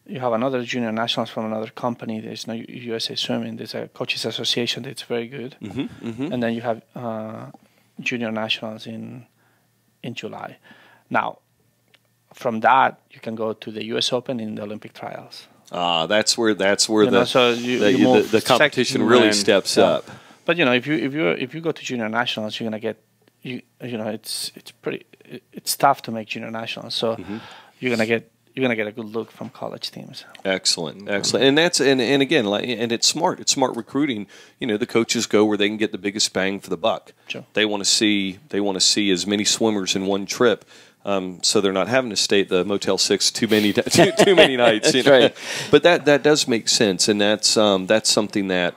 You have another junior nationals from another company. There's no USA Swimming. There's a coaches association that's very good. And then you have junior nationals in July. Now, from that you can go to the US Open in the Olympic trials. That's where the competition really steps up. But if you go to junior nationals, you're gonna get it's tough to make junior nationals. So you're gonna get a good look from college teams. Excellent. And that's and again, and it's smart. It's smart recruiting. The coaches go where they can get the biggest bang for the buck. Sure. They want to see as many swimmers in one trip, so they're not having to stay at the Motel 6 too many nights. That's right. But that does make sense, and that's something that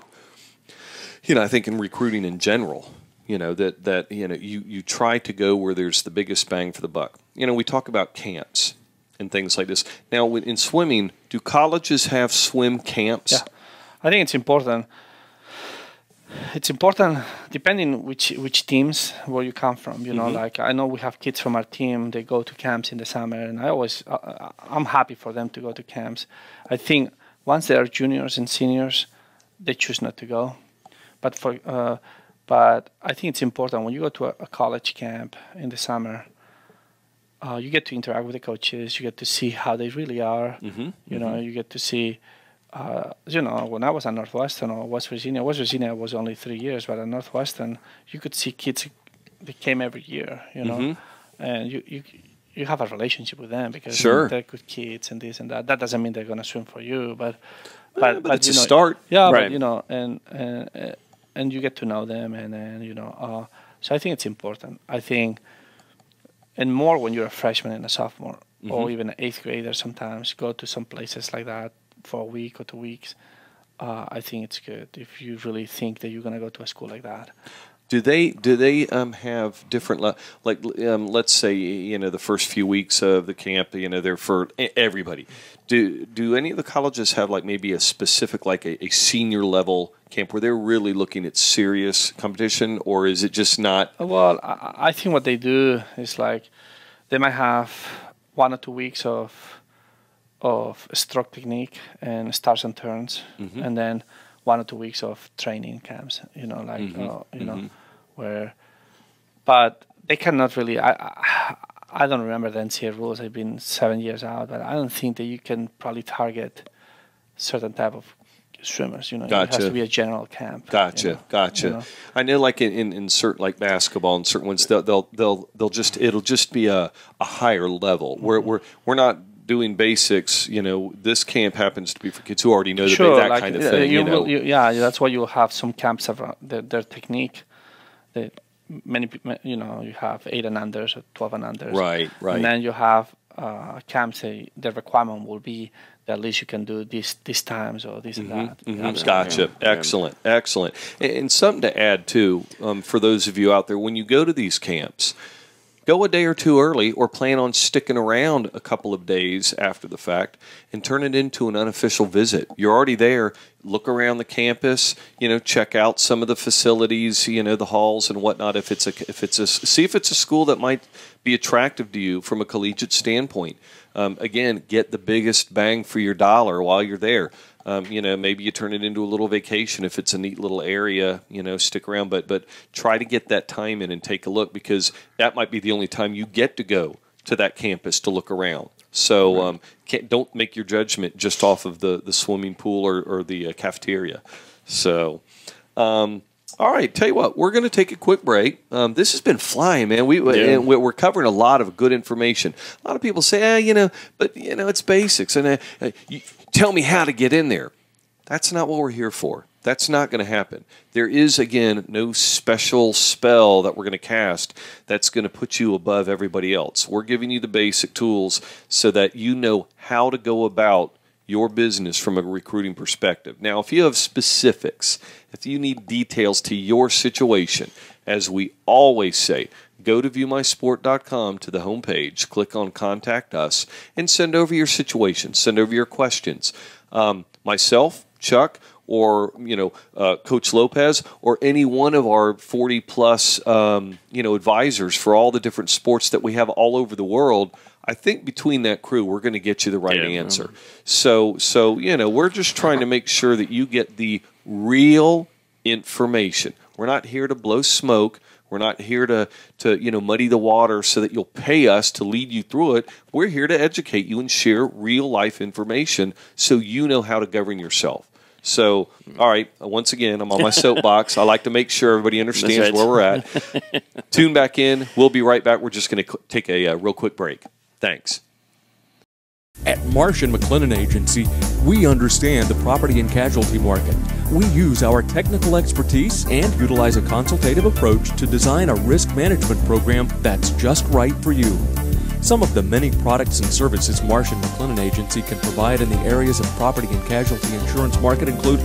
I think in recruiting in general. You try to go where there's the biggest bang for the buck. We talk about camps and things like this. Now, in swimming, do colleges have swim camps? Yeah, I think it's important. It's important depending which teams where you come from. Like I know we have kids from our team. They go to camps in the summer, and I'm happy for them to go to camps. I think once they are juniors and seniors, they choose not to go. But I think it's important when you go to a college camp in the summer. You get to interact with the coaches. You get to see how they really are. You get to see, when I was at Northwestern or West Virginia was only 3 years, but at Northwestern, you could see kids that came every year, and you have a relationship with them because they're good kids and this and that. That doesn't mean they're going to swim for you, but it's a start. Yeah, right. But, and you get to know them, and then, so I think it's important. I think. And more when you're a freshman and a sophomore, or even an 8th grader. Sometimes go to some places like that for a week or 2 weeks. I think it's good if you really think that you're going to go to a school like that. Do they have different let's say the first few weeks of the camp they're for everybody. Do any of the colleges have maybe a specific a senior level camp where they're really looking at serious competition, or is it just not? Well, I think what they do is they might have 1 or 2 weeks of stroke technique and starts and turns, and then 1 or 2 weeks of training camps. Where, but they cannot really. I don't remember the NCAA rules. I've been 7 years out, but I don't think that you can probably target certain type of swimmers. It has to be a general camp. Gotcha. I know, in certain basketball and certain ones, it'll just be a higher level. We're not doing basics, this camp happens to be for kids who already know that kind of thing. That's why you have some camps of their technique. Many people, you have 8 and unders or 12 and unders. Right. And then you have camps. The requirement will be that at least you can do these times or this and that. Gotcha. Excellent. And something to add too, for those of you out there, when you go to these camps, go a day or two early, or plan on sticking around a couple of days after the fact and turn it into an unofficial visit. You're already there. Look around the campus, check out some of the facilities, the halls and whatnot. See if it's a school that might be attractive to you from a collegiate standpoint. Again, get the biggest bang for your dollar while you're there. Maybe you turn it into a little vacation if it's a neat little area. Stick around, but try to get that time in and take a look, because that might be the only time you get to go to that campus to look around. So don't make your judgment just off of the swimming pool or the cafeteria. So, all right, tell you what, we're going to take a quick break. This has been flying, man. And we're covering a lot of good information. A lot of people say, but it's basics, and you tell me how to get in there. That's not what we're here for. That's not going to happen. There is, again, no special spell that we're going to cast that's going to put you above everybody else. We're giving you the basic tools so that you know how to go about your business from a recruiting perspective. Now, if you have specifics, if you need details to your situation, as we always say, go to viewmysport.com to the homepage, click on Contact Us, and send over your situation, send over your questions. Myself, Chuck, or Coach Lopez, or any one of our 40-plus advisors for all the different sports that we have all over the world. I think between that crew, we're going to get you the right answer. So we're just trying to make sure that you get the real information. We're not here to blow smoke. We're not here to muddy the water so that you'll pay us to lead you through it. We're here to educate you and share real life information so you know how to govern yourself. So, all right, once again, I'm on my soapbox. I like to make sure everybody understands where we're at. Tune back in. We'll be right back. We're just going to take a real quick break. Thanks. At Marsh & McLennan Agency, we understand the property and casualty market. We use our technical expertise and utilize a consultative approach to design a risk management program that's just right for you. Some of the many products and services Marsh & McLennan Agency can provide in the areas of property and casualty insurance market include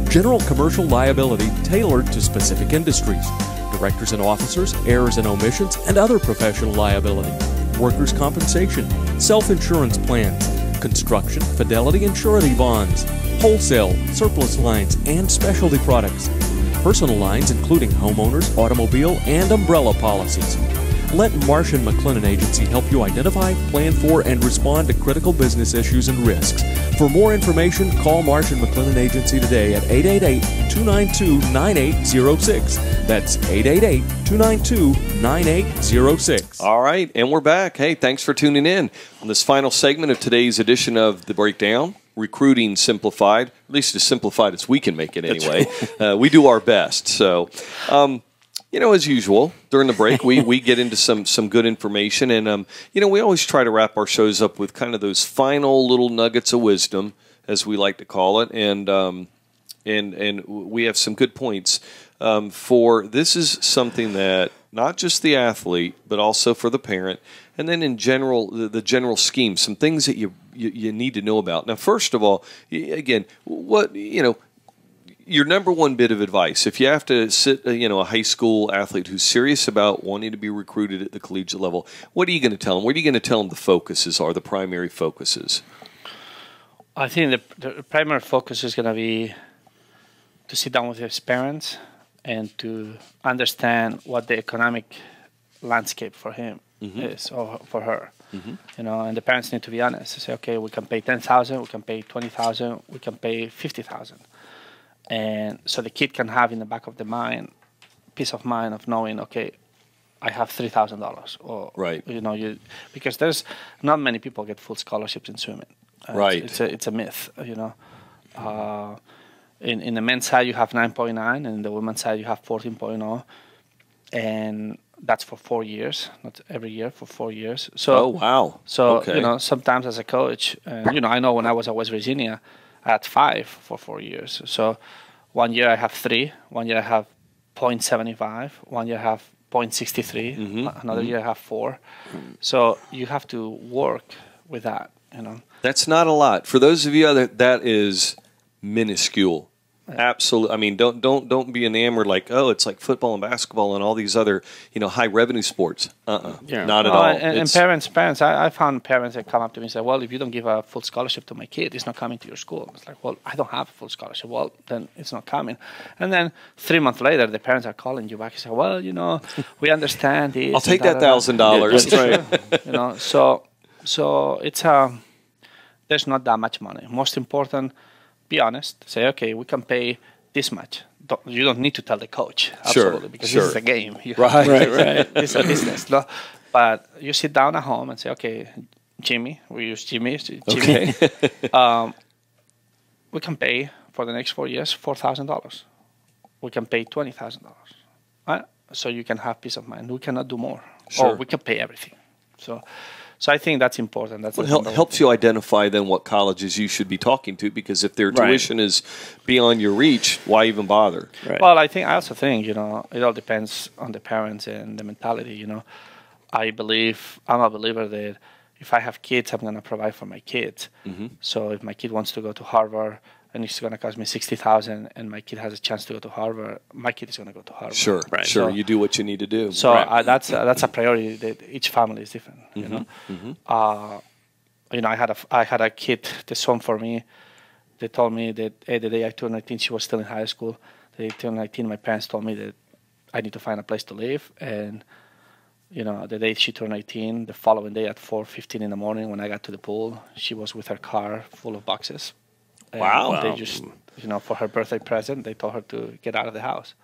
general commercial liability tailored to specific industries, directors and officers, errors and omissions, and other professional liability, workers' compensation, self-insurance plans, construction, fidelity and surety bonds, wholesale, surplus lines, and specialty products, personal lines including homeowners, automobile, and umbrella policies. Let Marsh & McLennan Agency help you identify, plan for, and respond to critical business issues and risks. For more information, call Marsh & McLennan Agency today at 888-292-9806. That's 888-292-9806. All right, and we're back. Hey, thanks for tuning in on this final segment of today's edition of The Breakdown, Recruiting Simplified, at least as simplified as we can make it anyway. We do our best. So, as usual, during the break, we get into some good information. And, we always try to wrap our shows up with kind of those final little nuggets of wisdom, as we like to call it. And we have some good points for this is something that not just the athlete, but also for the parent. And then in general, the general scheme, some things that you need to know about. Now, first of all, again, your number one bit of advice, if you have to sit, a high school athlete who's serious about wanting to be recruited at the collegiate level, what are you going to tell them? What are you going to tell them the focuses are, the primary focuses? I think the primary focus is going to be to sit down with his parents and to understand what the economic landscape for him is, or for her. And the parents need to be honest. They say, okay, we can pay $10,000, we can pay $20,000, we can pay $50,000. And so the kid can have in the back of the mind, peace of mind of knowing, okay, I have $3,000, or right. Because there's not many people get full scholarships in swimming. Right. It's a myth. In the men's side you have 9.9, and in the women's side you have 14.0, and that's for 4 years, not every year, for 4 years. So, Oh, wow. So, Okay. you know, sometimes as a coach, you know, I know when I was at West Virginia, I had 5 for 4 years. So 1 year I have 3, 1 year I have 0.75, 1 year I have 0.63, another year I have 4. So you have to work with that, you know. That's not a lot. For those of you that is minuscule. Absolutely. I mean, don't be enamored like, oh, it's like football and basketball and all these other, you know, high revenue sports. Yeah. Not at all. And parents, I found parents that come up to me and say, well, if you don't give a full scholarship to my kid, it's not coming to your school. It's like, well, I don't have a full scholarship. Well, then it's not coming. And then 3 months later, the parents are calling you back and say, well, you know, we understand this. I'll take that $1,000. That's right. You know, so it's there's not that much money. Most important, be honest. Say, okay, we can pay this much. You don't need to tell the coach, absolutely, because this is a game. Right. This is a business. No? But you sit down at home and say, okay, Jimmy, we use Jimmy. Okay. We can pay for the next 4 years $4,000. We can pay $20,000. Right? So you can have peace of mind. We cannot do more. Sure. Or we can pay everything. So I think that's important. That's helps you identify then what colleges you should be talking to, because if their tuition is beyond your reach, why even bother? Right. Well, I also think, you know, it all depends on the parents and the mentality, you know. I'm a believer that if I have kids, I'm going to provide for my kids. So if my kid wants to go to Harvard and it's going to cost me $60,000 and my kid has a chance to go to Harvard, my kid is going to go to Harvard. Sure, right. Sure. So, you do what you need to do. So that's a priority that each family is different, you know. You know, I had a kid, the son for me, they told me that the day I turned 19, she was still in high school. They turned 19, my parents told me that I need to find a place to live. And, you know, the day she turned 18, the following day at 4:15 in the morning when I got to the pool, she was with her car full of boxes. Wow. They just, you know, for her birthday present, they told her to get out of the house.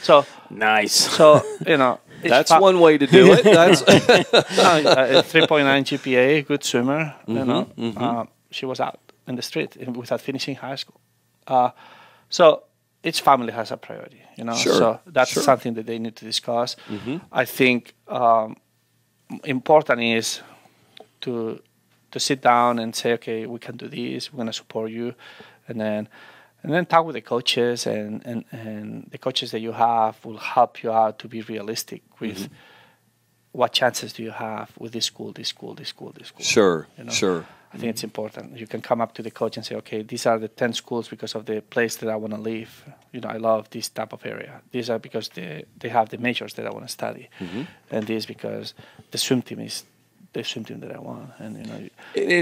So nice. So, you know, that's one way to do it. That's 3.9 GPA, good swimmer. You know, she was out in the street without finishing high school. So each family has a priority, you know. Sure. So that's something that they need to discuss. I think important is to sit down and say, okay, we can do this. We're going to support you, and then talk with the coaches, and the coaches that you have will help you out to be realistic with what chances do you have with this school. Sure, you know? sure. I think it's important. You can come up to the coach and say, okay, these are the 10 schools because of the place that I want to live. You know, I love this type of area. These are because they have the majors that I want to study, and this because the swim team is the swim team that I want. And you know,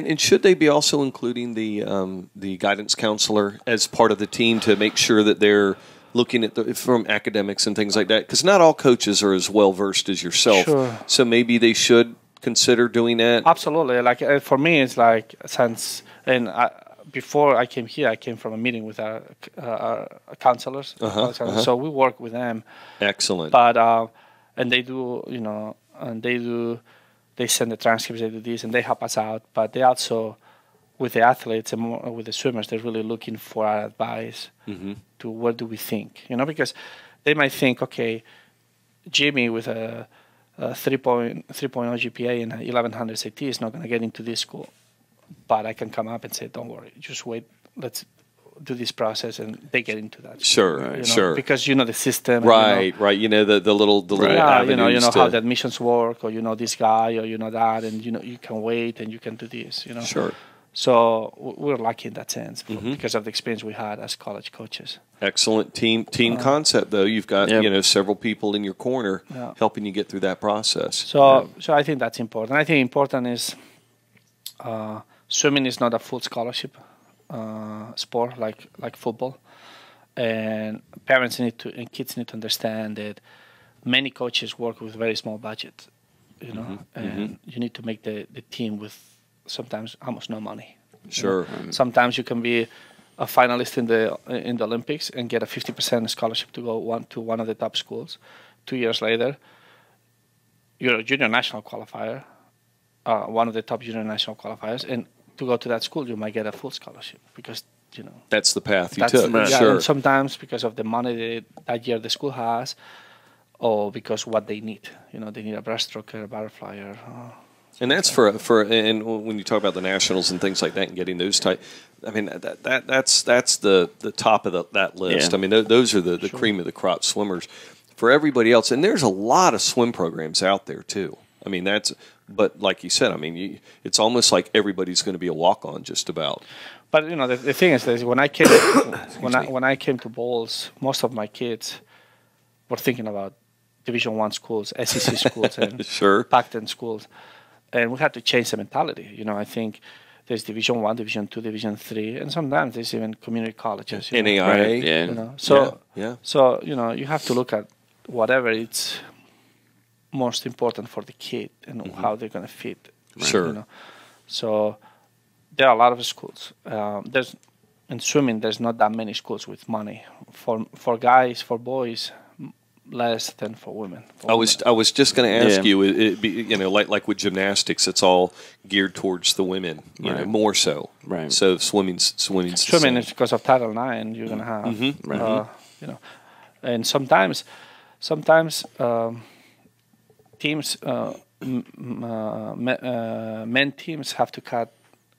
and should they be also including the guidance counselor as part of the team to make sure that they're looking at from academics and things like that? Because not all coaches are as well versed as yourself. Sure. So maybe they should consider doing that. Absolutely. Like for me, it's like before I came here, I came from a meeting with our counselors. So we work with them. Excellent. But and they do, you know, they send the transcripts, they do this, and they help us out. But they also, with the athletes and more with the swimmers, they're really looking for our advice to what do we think, you know, because they might think, okay, Jimmy with a 3.0 GPA and 1100 SAT is not going to get into this school. But I can come up and say, don't worry, just wait, let's do this process, and they get into that school, Sure, you know, sure. Because you know the system. Right, right. You know the little avenues you know to, how the admissions work, or you know this guy, or you know that, and you know you can wait and you can do this, you know. Sure. So we're lucky in that sense because of the experience we had as college coaches. Excellent team concept, though. You've got you know several people in your corner helping you get through that process. So I think that's important. I think important is swimming is not a full scholarship sport like football, and parents and kids need to understand that many coaches work with very small budget, you know, and you need to make the team with sometimes almost no money. Sure. Sometimes you can be a finalist in the Olympics and get a 50% scholarship to go to one of the top schools. 2 years later, you're a junior national qualifier, one of the top junior national qualifiers, and to go to that school, you might get a full scholarship because, you know. That's the path you took. Yeah, sure. and sometimes because of the money that year the school has, or because what they need. You know, they need a breaststroker, a butterflyer. And that's for and when you talk about the nationals and things like that, and getting those type, I mean that's the top of that list. Yeah. I mean those are the cream of the crop swimmers. For everybody else, and there's a lot of swim programs out there too. I mean but like you said, I mean it's almost like everybody's going to be a walk-on just about. But you know the thing is that when I came when I came to bowls, most of my kids were thinking about Division I schools, SEC schools, and Sure. Pac-10 schools, and we had to change the mentality. You know, I think there's Division I, Division II, Division III, and sometimes there's even community colleges. You know? NAIA. Right, yeah. You know, so Yeah. so you know you have to look at whatever it's most important for the kid and how they're going to fit. Sure. You know? So there are a lot of schools. There's in swimming. There's not that many schools with money for guys, for boys, less than for women. I was just going to ask Yeah. you, you know, like with gymnastics, it's all geared towards the women, you know, more so. Right. So swimming's Swimming is because of Title IX. You're gonna have, you know, and sometimes teams, men teams have to cut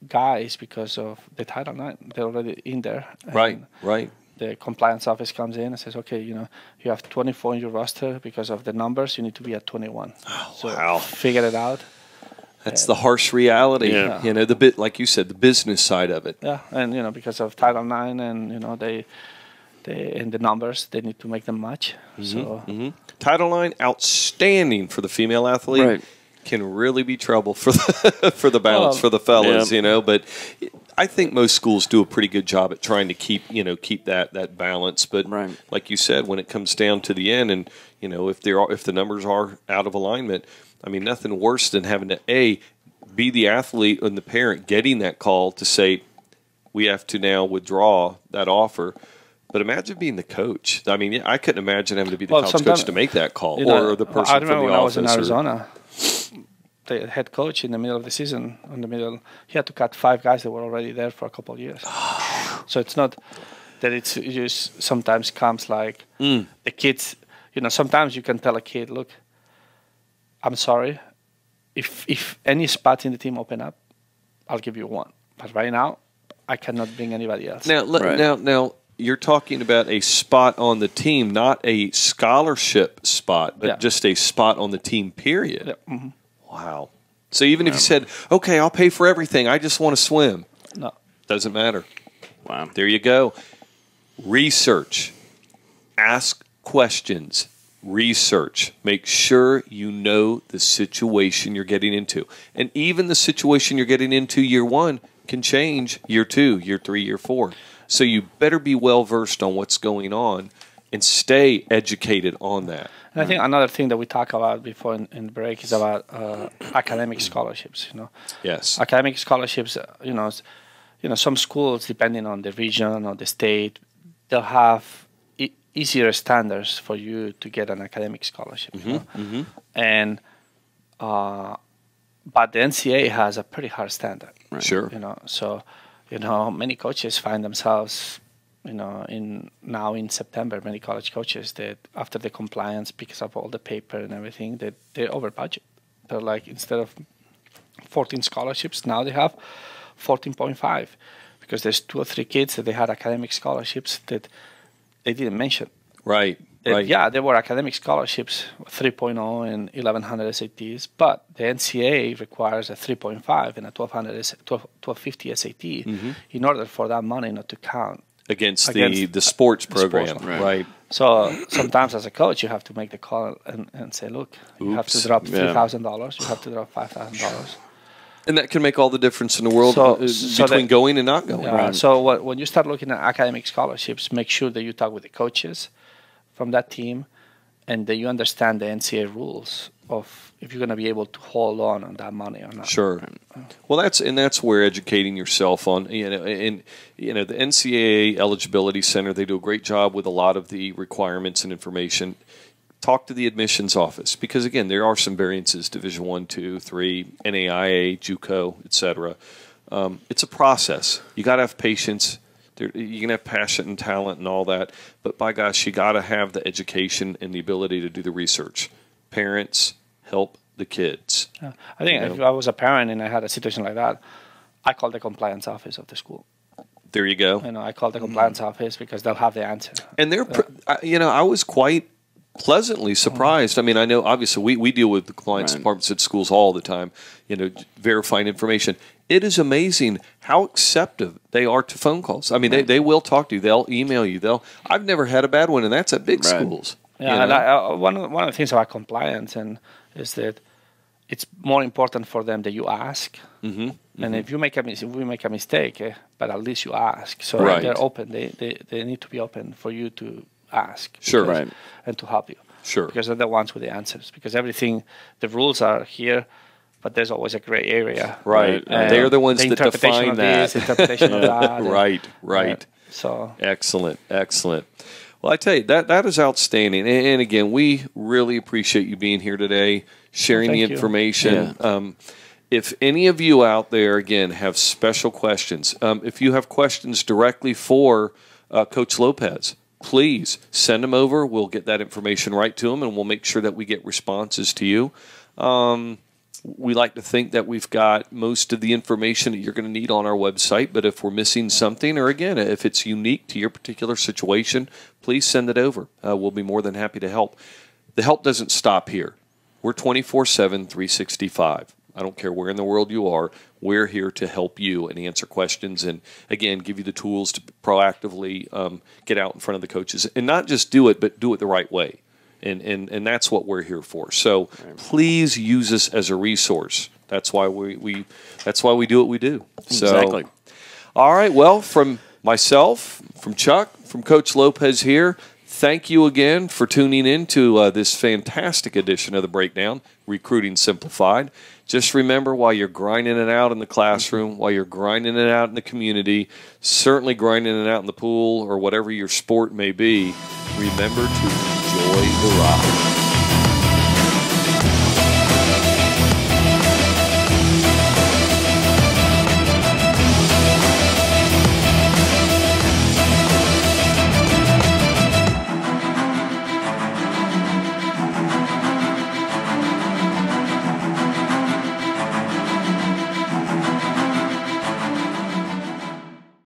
guys because of the Title IX. They're already in there. And Right. the compliance office comes in and says, okay, you know, you have 24 in your roster because of the numbers. You need to be at 21. So wow. figure it out. That's the harsh reality. Yeah. You know, the bit like you said, the business side of it. Yeah, and you know, because of Title IX, and you know, they in the numbers, they need to make them match. So Title IX, outstanding for the female athlete. Right. Can really be trouble for the for the balance for the fellas, yeah. you know. But I think most schools do a pretty good job at trying to keep that balance. But Right. like you said, when it comes down to the end, and you know, if the numbers are out of alignment, I mean, nothing worse than having to be the athlete and the parent getting that call to say we have to now withdraw that offer. But imagine being the coach. I mean, I couldn't imagine having to be the college coach to make that call, you know, or the person I from remember the when I was office. in Arizona, the head coach in the middle of the season, he had to cut 5 guys that were already there for a couple of years. So it's not that it's just sometimes comes like the kids. You know, sometimes you can tell a kid, look, I'm sorry, if any spots in the team open up, I'll give you one. But right now, I cannot bring anybody else. Now, now, you're talking about a spot on the team, not a scholarship spot, but just a spot on the team, period. Yeah. Mm-hmm. Wow. So even if you said, okay, I'll pay for everything, I just want to swim. No. Doesn't matter. Wow. There you go. Research. Ask questions. Research. Make sure you know the situation you're getting into. And even the situation you're getting into year 1 can change year 2, year 3, year 4. So you better be well versed on what's going on and stay educated on that. And I think another thing that we talked about before in the break is about academic scholarships. You know, Yes. academic scholarships. You know, some schools, depending on the region or the state, they'll have easier standards for you to get an academic scholarship. You know? And but the NCAA has a pretty hard standard. Right. Sure. You know, so you know many coaches find themselves. You know, now in September, many college coaches that after the compliance picks up all the paper and everything, that they're over budget. They're like, instead of 14 scholarships, now they have 14.5 because there's 2 or 3 kids that they had academic scholarships that they didn't mention. Right. Right. Yeah, there were academic scholarships, 3.0 and 1100 SATs, but the NCAA requires a 3.5 and a 1250 SAT in order for that money not to count. Against the sports program, sports right? So sometimes as a coach, you have to make the call and say, look, you have to drop $3,000, you have to drop $5,000. And that can make all the difference in the world between going and not going. Right. So when you start looking at academic scholarships, make sure that you talk with the coaches from that team and that you understand the NCAA rules of if you're going to be able to hold on that money or not. Sure. Well, that's where educating yourself on, the NCAA Eligibility Center, they do a great job with a lot of the requirements and information. Talk to the admissions office because, again, there are some variances, Division I, II, III, NAIA, JUCO, etc. It's a process. You got to have patience. You can have passion and talent and all that, but by gosh, you got to have the education and the ability to do the research. Parents, help the kids. Yeah. I think if I was a parent and I had a situation like that, I call the compliance office of the school. There you go. I call the compliance office because they'll have the answer. And they're, I was quite pleasantly surprised. I mean, I know obviously we deal with the compliance departments at schools all the time, verifying information. It is amazing how acceptive they are to phone calls. I mean, they will talk to you. They'll email you. I've never had a bad one, and that's at big schools. Yeah, and one of the things about compliance is that it's more important for them that you ask. And if you make a mistake, but at least you ask. So they're open. They need to be open for you to ask. Sure. And to help you. Sure. Because they're the ones with the answers. Because the rules are here, but there's always a gray area. Right. They're the ones that define that. Interpretation of that. Right. So excellent. Well, I tell you, that is outstanding. And again, we really appreciate you being here today, sharing the information. Yeah. If any of you out there, again, have special questions, if you have questions directly for Coach Lopez, please send them over. We'll get that information right to him, and we'll make sure that we get responses to you. We like to think that we've got most of the information that you're going to need on our website, but if we're missing something, or again, if it's unique to your particular situation, please send it over. We'll be more than happy to help. The help doesn't stop here. We're 24/7, 365. I don't care where in the world you are. We're here to help you and answer questions and, again, give you the tools to proactively get out in front of the coaches and not just do it, but do it the right way. And that's what we're here for. So please use us as a resource. That's why we do what we do. So, exactly. All right. Well, from myself, from Chuck, from Coach Lopez here, thank you again for tuning in to this fantastic edition of the Breakdown, Recruiting Simplified. Just remember, while you're grinding it out in the classroom, while you're grinding it out in the community, certainly grinding it out in the pool or whatever your sport may be, remember to enjoy the ride.